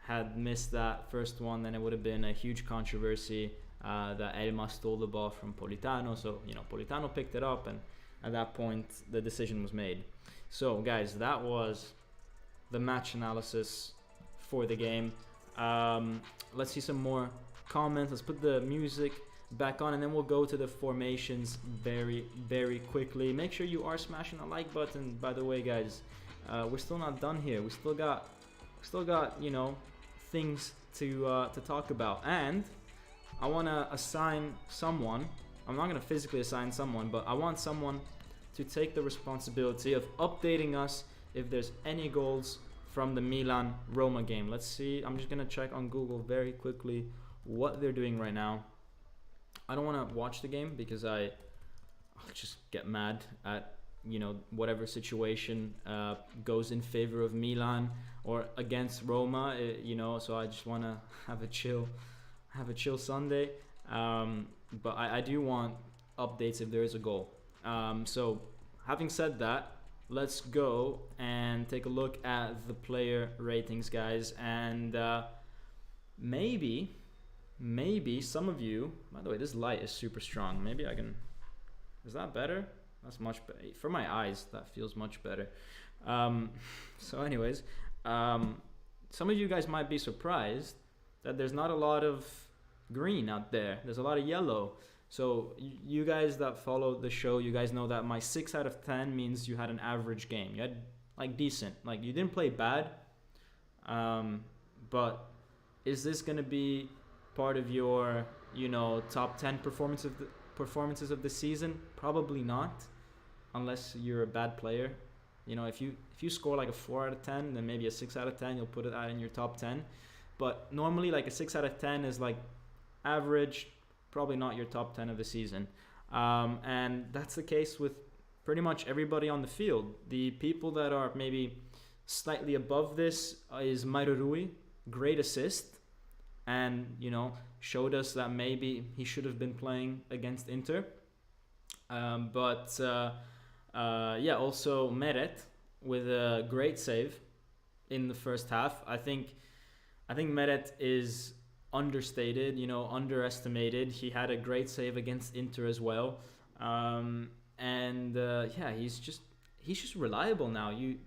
had missed that first one, then it would have been a huge controversy that Elmas stole the ball from Politano. So Politano picked it up, and at that point the decision was made. So guys, that was the match analysis for the game. Let's see some more comments. Let's put the music back on, and then we'll go to the formations very, very quickly. Make sure you are smashing the like button, by the way, guys. We're still not done here. We still got things to talk about, and I want to assign someone. I'm not going to physically assign someone, but I want someone to take the responsibility of updating us if there's any goals from the Milan-Roma game. Let's see. I'm just going to check on Google very quickly what they're doing right now. I don't want to watch the game because I'll just get mad at whatever situation goes in favor of Milan or against Roma. So I just want to have a chill Sunday. But I do want updates if there is a goal. So having said that, let's go and take a look at the player ratings, guys. And maybe some of you, by the way, this light is super strong. Maybe I can, is that better? That's much better. For my eyes, that feels much better. So anyways, some of you guys might be surprised that there's not a lot of green out there. There's a lot of yellow. So you guys that follow the show, you guys know that my 6 out of 10 means you had an average game. You had like decent, like you didn't play bad. But is this gonna be part of your top 10 performances of the season? Probably not, unless you're a bad player. If you score like a 4 out of 10, then maybe a 6 out of 10, you'll put it out in your top 10. But normally like a 6 out of 10 is like average, probably not your top 10 of the season. And that's the case with pretty much everybody on the field. The people that are maybe slightly above this is Mauro Rui, great assist, and showed us that maybe he should have been playing against Inter. Also Meret with a great save in the first half. I think Meret is understated, underestimated. He had a great save against Inter as well. He's just reliable now. You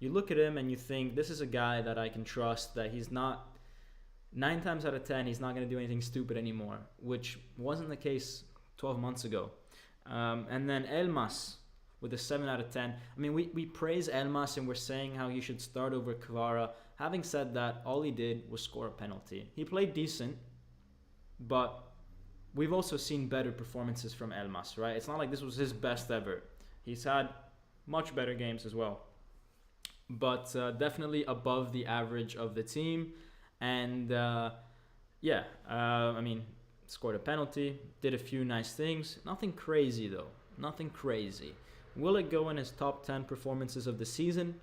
look at him and you think, this is a guy that I can trust, that he's not, 9 times out of 10, he's not going to do anything stupid anymore, which wasn't the case 12 months ago. And then Elmas with a 7 out of 10. I mean, we praise Elmas and we're saying how he should start over Kvara. Having said that, all he did was score a penalty. He played decent, but we've also seen better performances from Elmas, right? It's not like this was his best ever. He's had much better games as well. But definitely above the average of the team. And scored a penalty, did a few nice things. Nothing crazy though. Nothing crazy. Will it go in his top 10 performances of the season?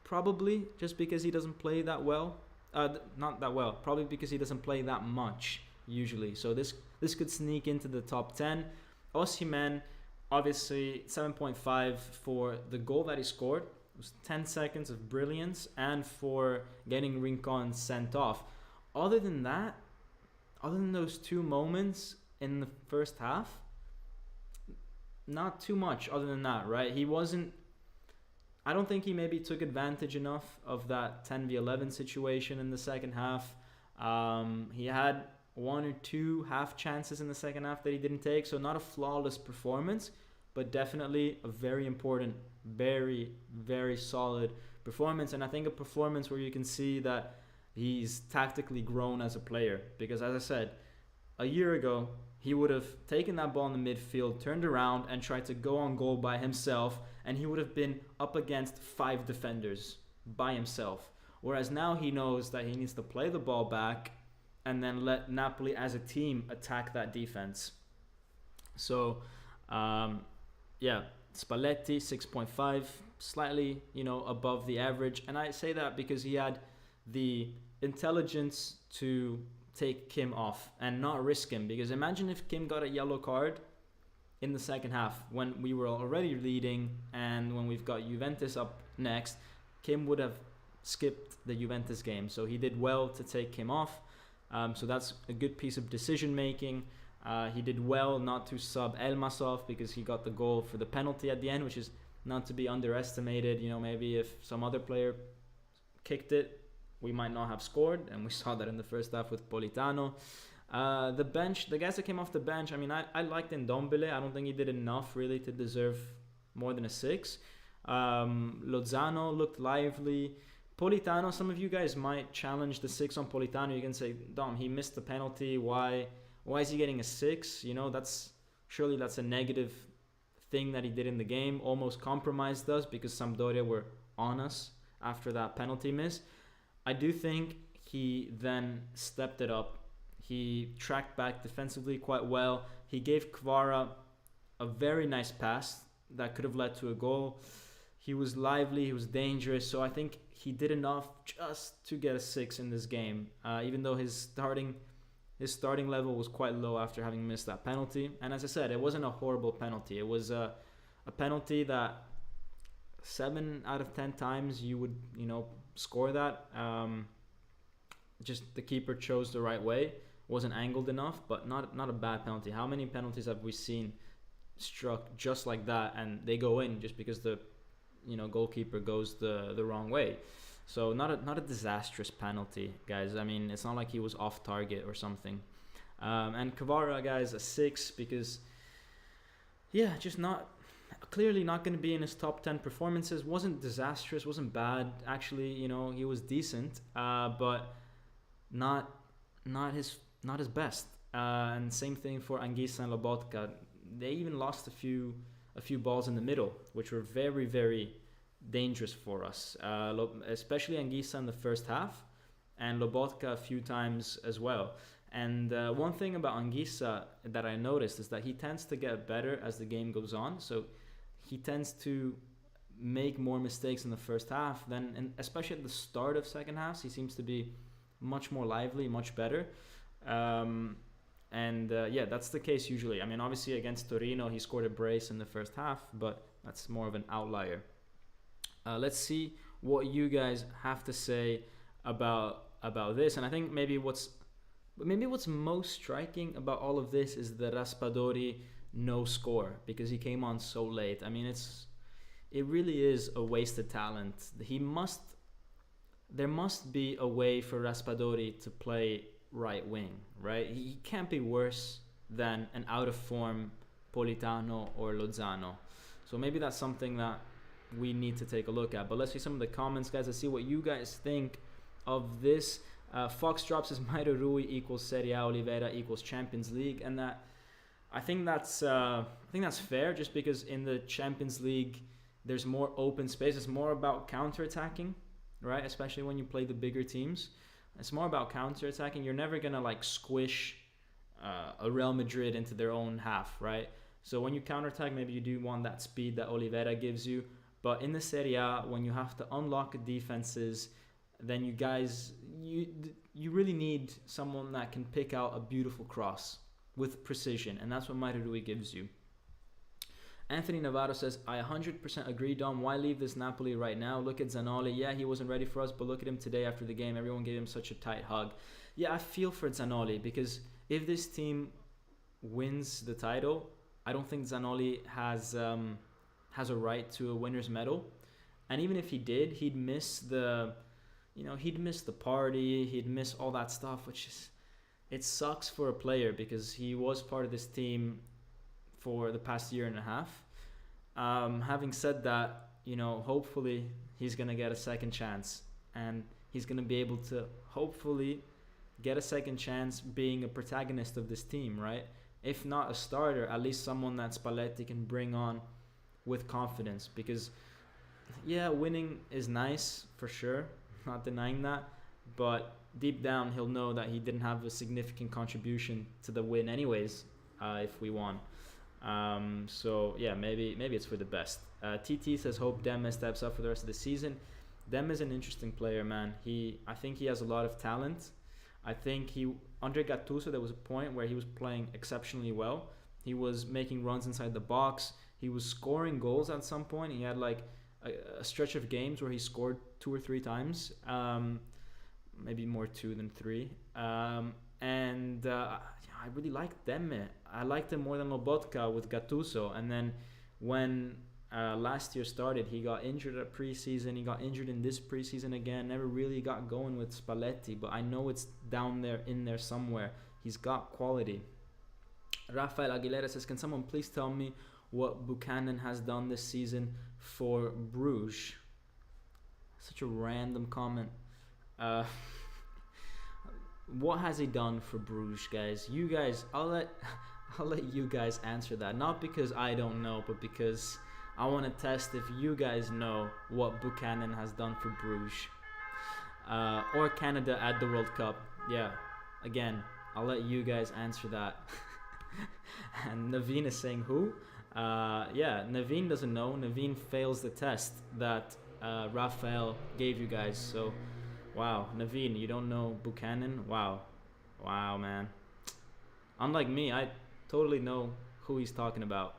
Probably, just because he doesn't play that well. Not that well. Probably because he doesn't play that much usually. So this could sneak into the top 10. Osimhen, obviously 7.5 for the goal that he scored. It was 10 seconds of brilliance, and for getting Rincon sent off. Other than that, other than those two moments in the first half, not too much other than that, right? I don't think he maybe took advantage enough of that 10v11 situation in the second half. He had one or two half chances in the second half that he didn't take, so not a flawless performance, but definitely a very important, very, very solid performance. And I think a performance where you can see that he's tactically grown as a player. Because as I said, a year ago, he would have taken that ball in the midfield, turned around and tried to go on goal by himself, and he would have been up against 5 defenders by himself. Whereas now he knows that he needs to play the ball back and then let Napoli as a team attack that defense. So, Spalletti 6.5, slightly, above the average. And I say that because he had the intelligence to take Kim off and not risk him. Because imagine if Kim got a yellow card in the second half when we were already leading, and when we've got Juventus up next, Kim would have skipped the Juventus game. So he did well to take Kim off. So that's a good piece of decision making. He did well not to sub Elmas off because he got the goal for the penalty at the end, which is not to be underestimated. Maybe if some other player kicked it, we might not have scored, and we saw that in the first half with Politano. The guys that came off the bench, I liked Ndombele. I don't think he did enough really to deserve more than a 6. Lozano looked lively. Politano, some of you guys might challenge the 6 on Politano. You can say, Dom, he missed the penalty. Why is he getting a 6? Surely that's a negative thing that he did in the game. Almost compromised us because Sampdoria were on us after that penalty miss. I do think he then stepped it up. He tracked back defensively quite well. He gave Kvara a very nice pass that could have led to a goal. He was lively, he was dangerous, so I think he did enough just to get a 6 in this game, even though his starting level was quite low after having missed that penalty. And as I said, it wasn't a horrible penalty. It was a penalty that 7 out of 10 times you would, score that. Just the keeper chose the right way. Wasn't angled enough, but not a bad penalty. How many penalties have we seen struck just like that and they go in just because the goalkeeper goes the wrong way? So not a disastrous penalty, guys. It's not like he was off target or something. And Kvara, guys, a 6 because just clearly not going to be in his top 10 performances. Wasn't disastrous, wasn't bad. Actually, he was decent, but not his best. And same thing for Anguissa and Lobotka. They even lost a few balls in the middle, which were very, very dangerous for us, especially Anguissa in the first half, and Lobotka a few times as well. And one thing about Anguissa that I noticed is that he tends to get better as the game goes on. So he tends to make more mistakes in the first half and especially at the start of second halves. He seems to be much more lively, much better. That's the case usually. Obviously against Torino, he scored a brace in the first half, but that's more of an outlier. Let's see what you guys have to say about this. And I think maybe what's most striking about all of this is the Raspadori no score, because he came on so late. It really is a wasted talent. There must be a way for Raspadori to play right wing, right? He can't be worse than an out of form Politano or Lozano. So maybe that's something that we need to take a look at. But let's see some of the comments, guys. Let's see what you guys think of this. Fox drops his Mairo Rui equals Serie A, Oliveira equals Champions League, and that I think that's fair, just because in the Champions League there's more open space. It's more about counter-attacking, right? Especially when you play the bigger teams. It's more about counter-attacking. You're never gonna squish a Real Madrid into their own half, right? So when you counterattack, maybe you do want that speed that Oliveira gives you. But in the Serie A, when you have to unlock defenses, then you really need someone that can pick out a beautiful cross with precision, and that's what Mairui gives you. Anthony Navarro says, I 100% agree, Dom. Why leave this Napoli right now? Look at Zanoli. Yeah, he wasn't ready for us, but look at him today after the game. Everyone gave him such a tight hug. Yeah, I feel for Zanoli, because if this team wins the title, I don't think Zanoli has a right to a winner's medal. And even if he did, he'd miss the party, he'd miss all that stuff, which is, it sucks for a player, because he was part of this team for the past year and a half. Having said that, hopefully he's going to get a second chance, and he's going to be able to hopefully get a second chance being a protagonist of this team, right? If not a starter, at least someone that Spalletti can bring on with confidence, because yeah, winning is nice for sure, not denying that, but deep down he'll know that he didn't have a significant contribution to the win anyways, if we won. So yeah, maybe it's for the best. TT says, hope Demme steps up for the rest of the season. Demme is an interesting player, man. I think he has a lot of talent. I think under Gattuso, there was a point where he was playing exceptionally well. He was making runs inside the box. He was scoring goals at some point. He had like a stretch of games where he scored 2 or 3 times, maybe more 2 than 3. I really liked Demme. I liked him more than Lobotka with Gattuso. And then when last year started, he got injured at preseason. He got injured in this preseason again. Never really got going with Spalletti, but I know it's down there, in there somewhere. He's got quality. Rafael Aguilera says, can someone please tell me what Buchanan has done this season for Bruges? Such a random comment. What has he done for Bruges, guys? You guys, I'll let you guys answer that. Not because I don't know, but because I want to test if you guys know what Buchanan has done for Bruges. Or Canada at the World Cup. Yeah, again, I'll let you guys answer that. And Naveen is saying who? Yeah, Naveen doesn't know. Naveen fails the test that Rafael gave you guys. So, wow, Naveen, you don't know Buchanan? Wow, man. Unlike me, I totally know who he's talking about.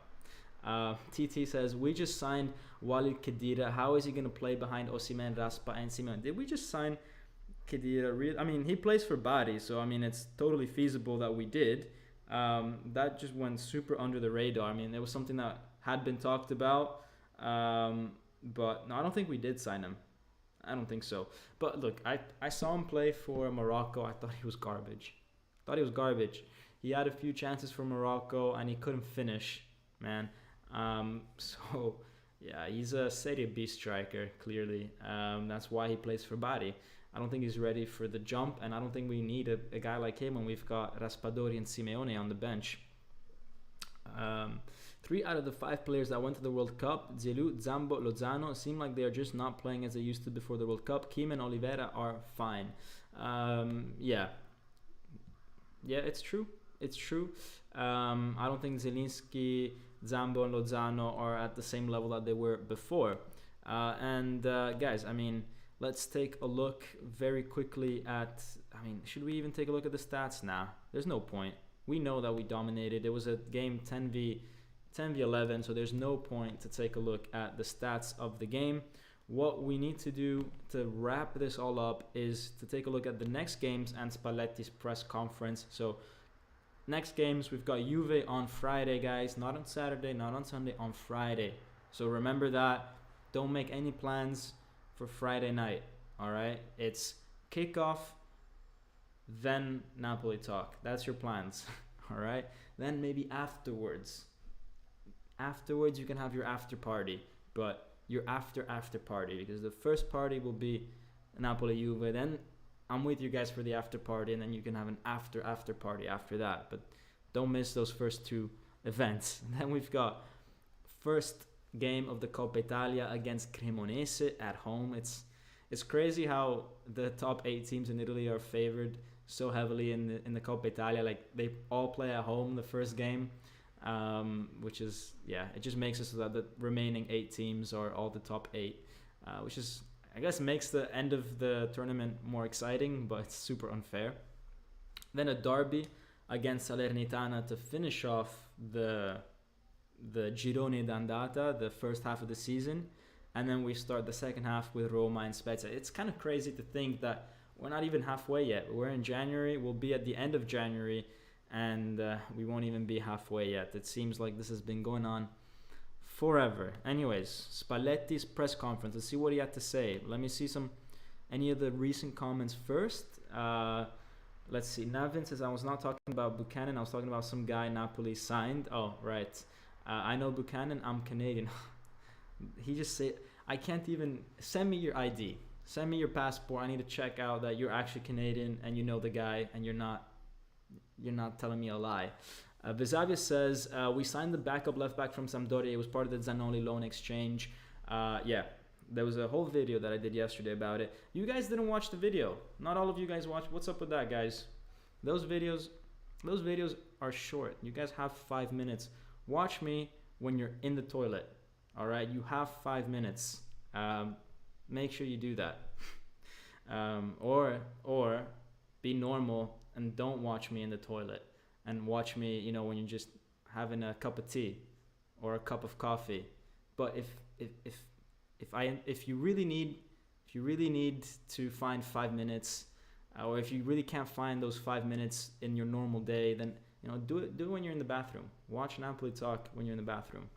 TT says, we just signed Walid Khedira. How is he going to play behind Osimhen, Raspa, and Simon? Did we just sign Khedira? I mean, he plays for Bari, so I mean, it's totally feasible that we did. That just went super under the radar. I mean, it was something that had been talked about, but no, I don't think we did sign him. I don't think so. But look, I saw him play for Morocco. I thought he was garbage. He had a few chances for Morocco and he couldn't finish, man. So yeah, he's a Serie B striker, clearly. That's why he plays for Bari. I don't think he's ready for the jump, and I don't think we need a guy like him when we've got Raspadori and Simeone on the bench. 3 out of the 5 players that went to the World Cup, Zelu, Zambo, Lozano, seem like they are just not playing as they used to before the World Cup. Kim and Oliveira are fine. Yeah, it's true. I don't think Zielinski, Zambo, and Lozano are at the same level that they were before. Guys, I mean, let's take a look very quickly at... I mean, should we even take a look at the stats now? There's no point. We know that we dominated. It was a game 10v11, so there's no point to take a look at the stats of the game. What we need to do to wrap this all up is to take a look at the next games and Spalletti's press conference. So next games, we've got Juve on Friday, guys. Not on Saturday, not on Sunday, on Friday. So remember that. Don't make any plans for Friday night, all right? It's kickoff, then Napoli talk. That's your plans, all right? Then maybe afterwards you can have your after party, but your after party, because the first party will be Napoli Juve. Then I'm with you guys for the after party, and then you can have an after party after that. But don't miss those first 2 events. And then we've got first game of the Coppa Italia against Cremonese at home. It's crazy how the top 8 teams in Italy are favored so heavily in the Coppa Italia. Like they all play at home the first game, which is it just makes it so that the remaining 8 teams are all the top 8, which is I guess makes the end of the tournament more exciting, but it's super unfair. Then a derby against Salernitana to finish off the Girone d'Andata, the first half of the season, and then we start the second half with Roma and Spezia. It's kind of crazy to think that we're not even halfway yet. We're in January, we'll be at the end of January, and we won't even be halfway yet. It seems like this has been going on forever. Anyways, Spalletti's press conference. Let's see what he had to say. Let me see any of the recent comments first. Let's see. Navin says, I was not talking about Buchanan. I was talking about some guy Napoli signed. Oh, right. I know Buchanan. I'm Canadian. He just said, I can't even... Send me your ID. Send me your passport. I need to check out that you're actually Canadian and you know the guy and you're not telling me a lie. Vesavia says, we signed the backup left back from Sampdoria. It was part of the Zanoli loan exchange. There was a whole video that I did yesterday about it. You guys didn't watch the video. Not all of you guys watched. What's up with that, guys? Those videos are short. You guys have 5 minutes. Watch me when you're in the toilet. All right? You have 5 minutes. Make sure you do that. Or be normal and don't watch me in the toilet. And watch me, when you're just having a cup of tea or a cup of coffee. But if you really need to find 5 minutes, or if you really can't find those 5 minutes in your normal day, then do it when you're in the bathroom. Watch Napoli talk when you're in the bathroom.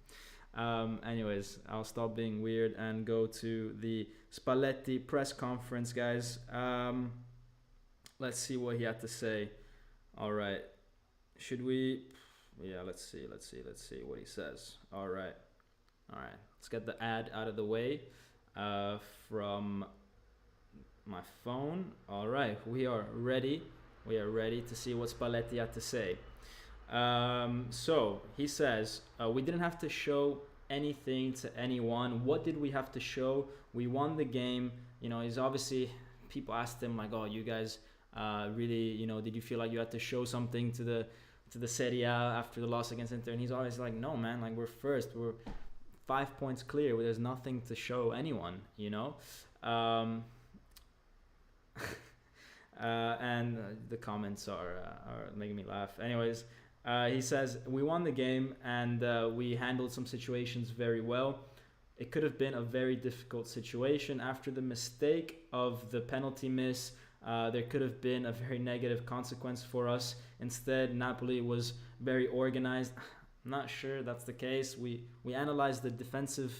Anyways, I'll stop being weird and go to the Spalletti press conference, guys. Let's see what he had to say. All right. Should we? Yeah, let's see what he says. All right. Let's get the ad out of the way from my phone. All right, we are ready. We are ready to see what Spalletti had to say. So he says, we didn't have to show anything to anyone. What did we have to show? We won the game. He's obviously, people asked him like, oh, you guys really, did you feel like you had to show something to the Serie A after the loss against Inter? And he's always like, no, man, like we're first. We're 5 points clear. There's nothing to show anyone, and the comments are making me laugh. Anyways, he says, we won the game and we handled some situations very well. It could have been a very difficult situation. After the mistake of the penalty miss, there could have been a very negative consequence for us. Instead, Napoli was very organized. I'm not sure that's the case. We analyzed the defensive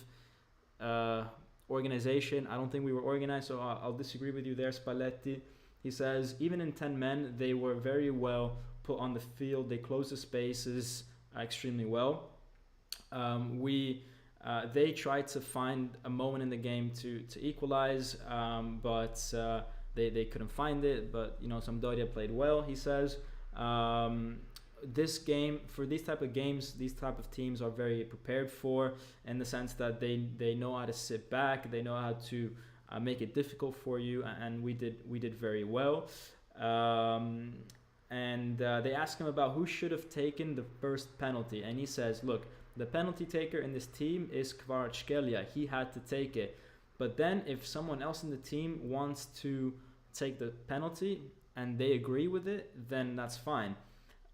organization. I don't think we were organized, so I'll disagree with you there, Spalletti. He says, even in 10 men, they were very well put on the field. They closed the spaces extremely well. They tried to find a moment in the game to equalize, but they couldn't find it. But, Sampdoria played well, he says. This game, for these type of games, these type of teams are very prepared for, in the sense that they know how to sit back, they know how to make it difficult for you, and we did very well. And they ask him about who should have taken the first penalty, and he says, look, the penalty taker in this team is Kvaratskhelia. He had to take it. But then if someone else in the team wants to take the penalty and they agree with it, then that's fine.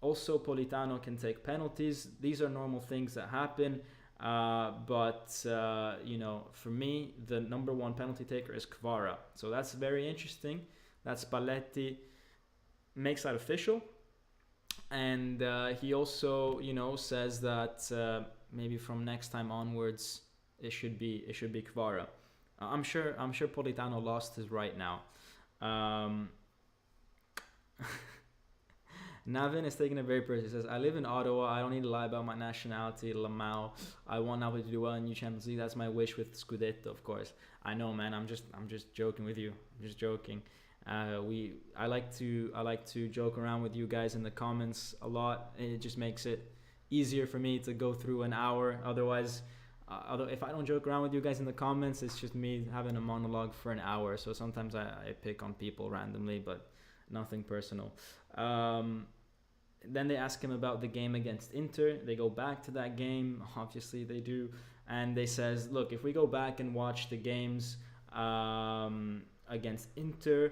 Also, Politano can take penalties. These are normal things that happen. But for me, the number one penalty taker is Kvara. So that's very interesting that Spalletti makes that official. And he also, says that maybe from next time onwards, it should be Kvara. I'm sure Politano lost his right now. Navin is taking it very personally. He says, I live in Ottawa. I don't need to lie about my nationality, Lamau. I want Napoli to do well in New Champions League. That's my wish with Scudetto, of course. I know, man. I'm just joking with you. I'm just joking. I like to joke around with you guys in the comments a lot. It just makes it easier for me to go through an hour. Otherwise, if I don't joke around with you guys in the comments, it's just me having a monologue for an hour. So sometimes I pick on people randomly, but nothing personal. Then they ask him about the game against Inter. They go back to that game. Obviously, they do. And they says, look, if we go back and watch the games against Inter,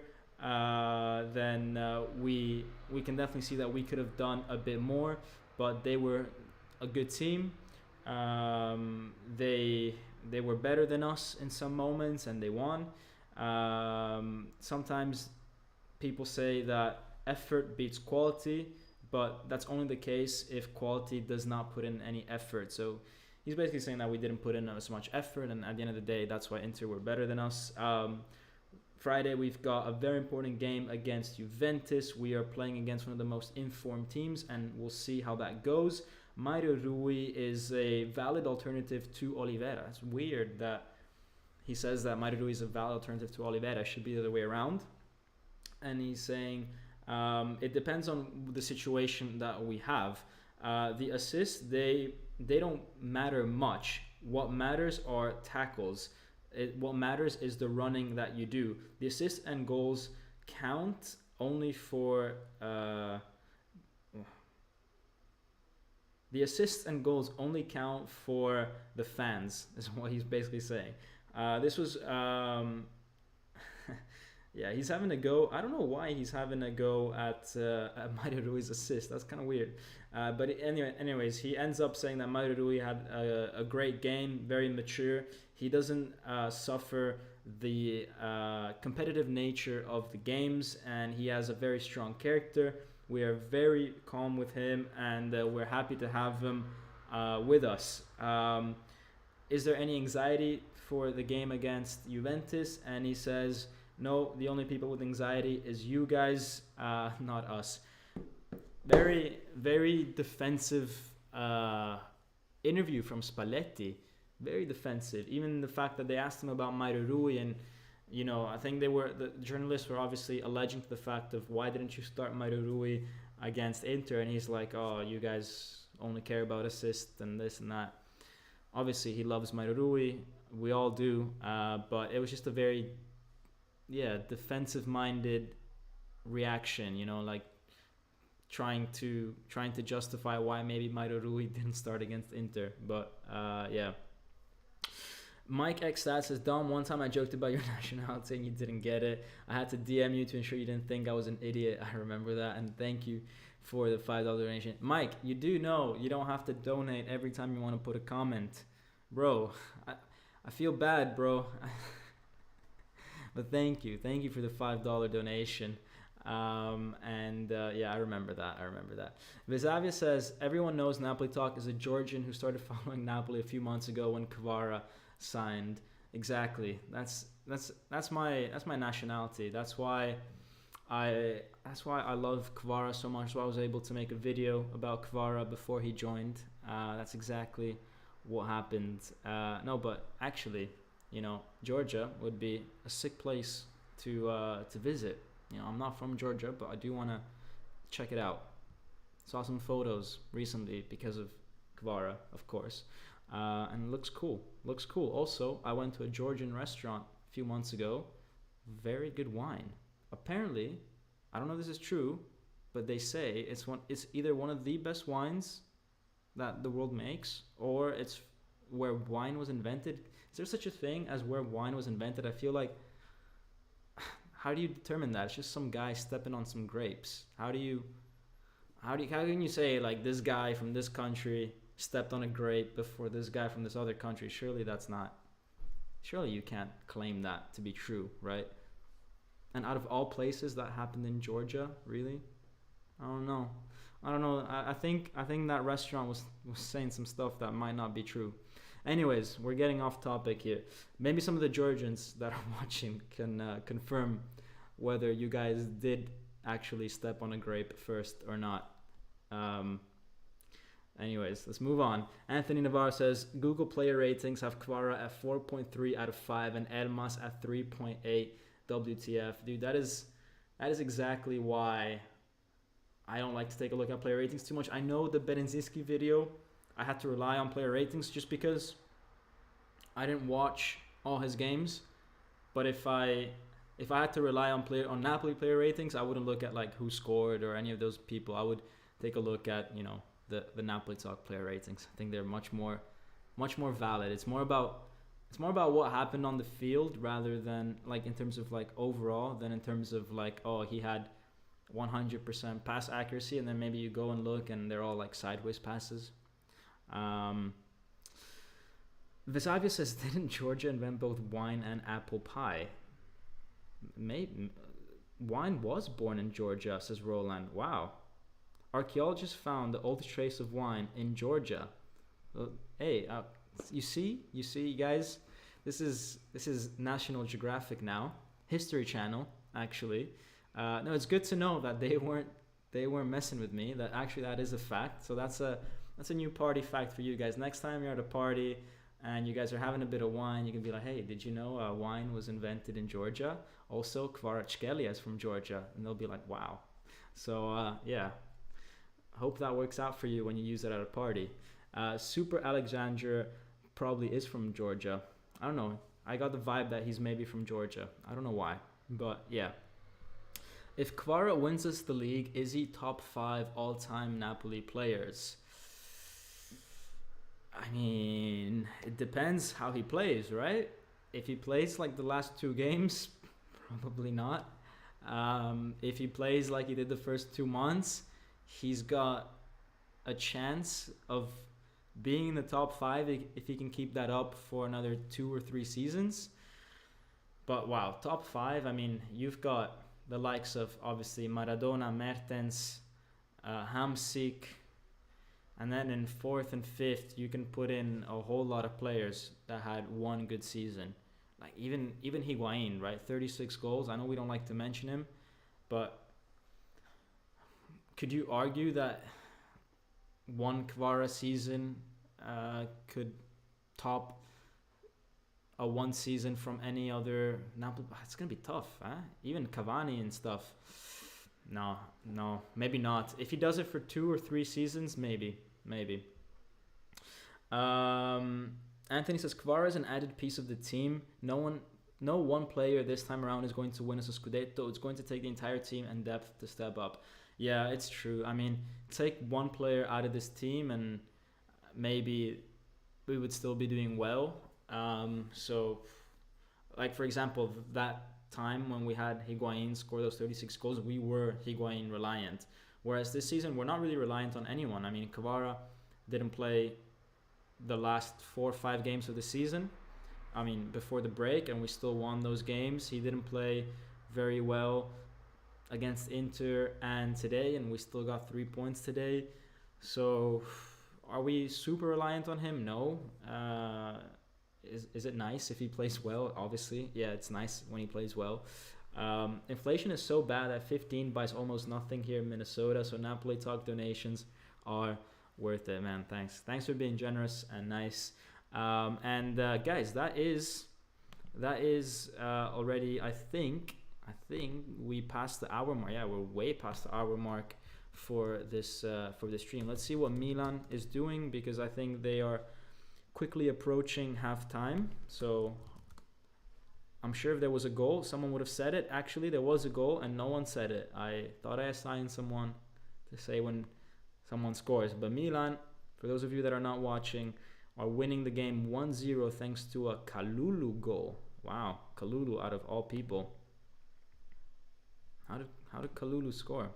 then we can definitely see that we could have done a bit more. But they were a good team. They were better than us in some moments, and they won. Sometimes people say that effort beats quality, but that's only the case if quality does not put in any effort. So he's basically saying that we didn't put in as much effort, and at the end of the day, that's why Inter were better than us. Friday, we've got a very important game against Juventus. We are playing against one of the most informed teams, and we'll see how that goes. Mario Rui is a valid alternative to Oliveira. It's weird that he says that Mario Rui is a valid alternative to Oliveira. It should be the other way around. And he's saying it depends on the situation that we have. The assists, they don't matter much. What matters are tackles. What matters is the running that you do. The assists and goals count only for the assists and goals only count for the fans, is what he's basically saying. This was yeah, he's having a go. I don't know why he's having a go at Mario Rui's assist. That's kind of weird. But anyways, he ends up saying that Mario Rui had a great game, very mature. He doesn't suffer the competitive nature of the games, and he has a very strong character. We are very calm with him, and we're happy to have him with us. Is there any anxiety for the game against Juventus? And he says, no, the only people with anxiety is you guys, not us. Very, very defensive interview from Spalletti. Very defensive. Even the fact that they asked him about Mario Rui, and I think the journalists were obviously alleging to the fact of why didn't you start Mario Rui against Inter, and he's like, oh, you guys only care about assists and this and that. Obviously, he loves Mario Rui. We all do. But it was just a very defensive-minded reaction, like trying to justify why maybe Mario Rui didn't start against Inter. But Mike X Stat says, Dom, one time I joked about your nationality and you didn't get it. I had to DM you to ensure you didn't think I was an idiot. I remember that, and thank you for the $5 donation. Mike, you do know you don't have to donate every time you want to put a comment. Bro, I feel bad, bro. But thank you for the $5 donation. I remember that. Visavia says, everyone knows Napoli Talk is a Georgian who started following Napoli a few months ago when Kvara signed. Exactly. That's my nationality. That's why I love Kvara so much. So I was able to make a video about Kvara before he joined. That's exactly what happened. No, but actually, Georgia would be a sick place to visit. I'm not from Georgia, but I do want to check it out. Saw some photos recently because of Kvara, of course. And it looks cool. Also, I went to a Georgian restaurant a few months ago. Very good wine. Apparently, I don't know if this is true, but they say it's either one of the best wines that the world makes, or it's where wine was invented. Is there such a thing as where wine was invented? I feel like, how do you determine that? It's just some guy stepping on some grapes. How can you say like this guy from this country stepped on a grape before this guy from this other country? Surely you can't claim that to be true, right? And out of all places, that happened in Georgia, really? I don't know. I think that restaurant was saying some stuff that might not be true. Anyways, we're getting off topic here. Maybe some of the Georgians that are watching can confirm whether you guys did actually step on a grape first or not. Anyways, let's move on. Anthony Navarro says, Google player ratings have Kvara at 4.3 out of 5 and Elmas at 3.8. WTF. Dude, that is exactly why I don't like to take a look at player ratings too much. I know the Bereszynski video, I had to rely on player ratings just because I didn't watch all his games. But if I if I had to rely on Napoli player ratings, I wouldn't look at like who scored or any of those people. I would take a look at, you know, the Napoli Talk player ratings. I think they're much more valid. It's more about what happened on the field rather than like in terms of like overall than in terms of like, oh, he had 100% pass accuracy, and then maybe you go and look and they're all like sideways passes. Vesavia says, didn't Georgia invent both wine and apple pie? Maybe wine was born in Georgia, says Roland. Wow. Archaeologists found the oldest trace of wine in Georgia. Hey, you see, guys, this is National Geographic now, History Channel, actually. No, it's good to know that they weren't messing with me. That actually that is a fact. So that's a new party fact for you guys. Next time you're at a party and you guys are having a bit of wine, you can be like, hey, did you know wine was invented in Georgia? Also, kvaratskhelia is from Georgia, and they'll be like, wow. So yeah, hope that works out for you when you use it at a party. Super Alexander probably is from Georgia. I don't know. I got the vibe that he's maybe from Georgia. I don't know why, but yeah. If Kvara wins us the league, is he top 5 all-time Napoli players? I mean, it depends how he plays, right? If he plays like the last 2 games, probably not. If he plays like he did the first 2 months, he's got a chance of being in the top 5 if he can keep that up for another 2 or 3 seasons. But wow, top 5, I mean, you've got the likes of obviously Maradona, Mertens, Hamsik, and then in 4th and 5th you can put in a whole lot of players that had one good season. Like even Higuain, right? 36 goals. I know we don't like to mention him, but could you argue that one Kvara season could top a one season from any other Napoli? It's gonna be tough, huh? Even Cavani and stuff. No, maybe not. If he does it for 2 or 3 seasons, maybe. Anthony says, Kvara is an added piece of the team. No one player this time around is going to win us a Scudetto. It's going to take the entire team and depth to step up. Yeah, it's true. I mean, take one player out of this team and maybe we would still be doing well. So, like, for example, that time when we had Higuain score those 36 goals, we were Higuain reliant. Whereas this season, we're not really reliant on anyone. I mean, Kvara didn't play the last 4 or 5 games of the season. I mean, before the break, and we still won those games. He didn't play very well against Inter and today, and we still got 3 points today. So, are we super reliant on him? No. Is it nice if he plays well? Obviously, yeah, it's nice when he plays well. Inflation is so bad that 15 buys almost nothing here in Minnesota, so Napoli Talk donations are worth it, man. Thanks for being generous and nice. And guys, that is already, I think we passed the hour mark. Yeah, we're way past the hour mark for this stream. Let's see what Milan is doing, because I think they are quickly approaching halftime. So I'm sure if there was a goal, someone would have said it. Actually, there was a goal and no one said it. I thought I assigned someone to say when someone scores. But Milan, for those of you that are not watching, are winning the game 1-0 thanks to a Kalulu goal. Wow, Kalulu out of all people. How did Kalulu score?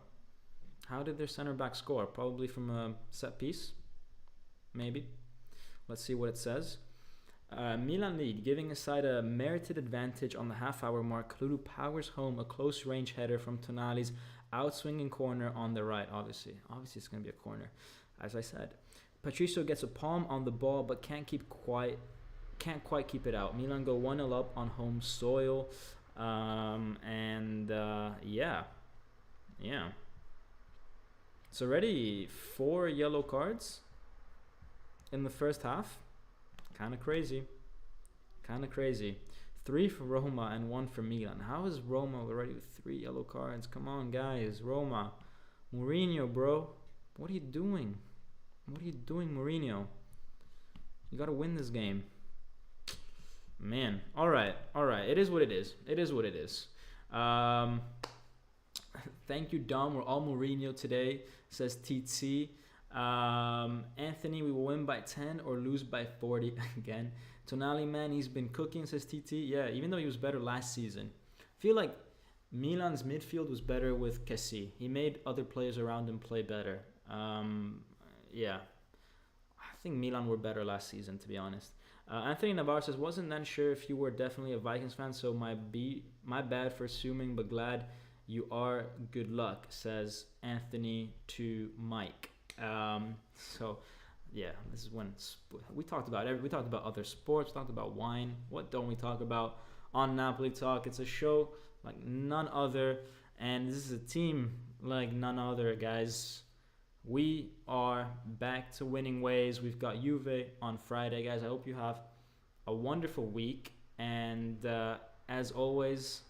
How did their center back score? Probably from a set piece, maybe. Let's see what it says. Milan lead, giving his side a merited advantage on the half-hour mark. Kalulu powers home a close-range header from Tonali's outswinging corner on the right. Obviously it's going to be a corner, as I said. Patricio gets a palm on the ball, but can't quite keep it out. Milan go 1-0 up on home soil. Yeah. It's already 4 yellow cards in the first half. Kind of crazy. 3 for Roma and 1 for Milan. How is Roma already with 3 yellow cards? Come on, guys. Roma. Mourinho, bro. What are you doing? Mourinho? You got to win this game. Man. All right. It is what it is. Um, Thank you, Dom. We're all Mourinho today, says TT. Anthony, we will win by 10 or lose by 40 again. Tonali, man, he's been cooking, says TT. Yeah, even though he was better last season. I feel like Milan's midfield was better with Kessie. He made other players around him play better. Yeah, I think Milan were better last season, to be honest. Anthony Navarro says, wasn't then sure if you were definitely a Vikings fan, so my bad for assuming, but glad you are. Good luck, says Anthony to Mike. So, yeah, this is when we talked about we talked about other sports, talked about wine. What don't we talk about on Napoli Talk? It's a show like none other, and this is a team like none other, guys. We are back to winning ways. We've got Juve on Friday, guys. I hope you have a wonderful week, and as always,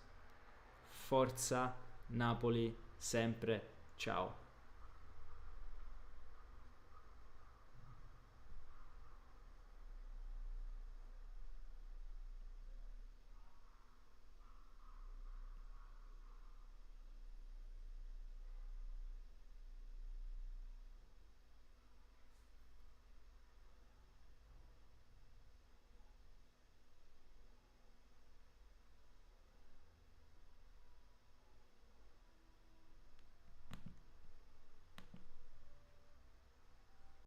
Forza Napoli sempre. Ciao.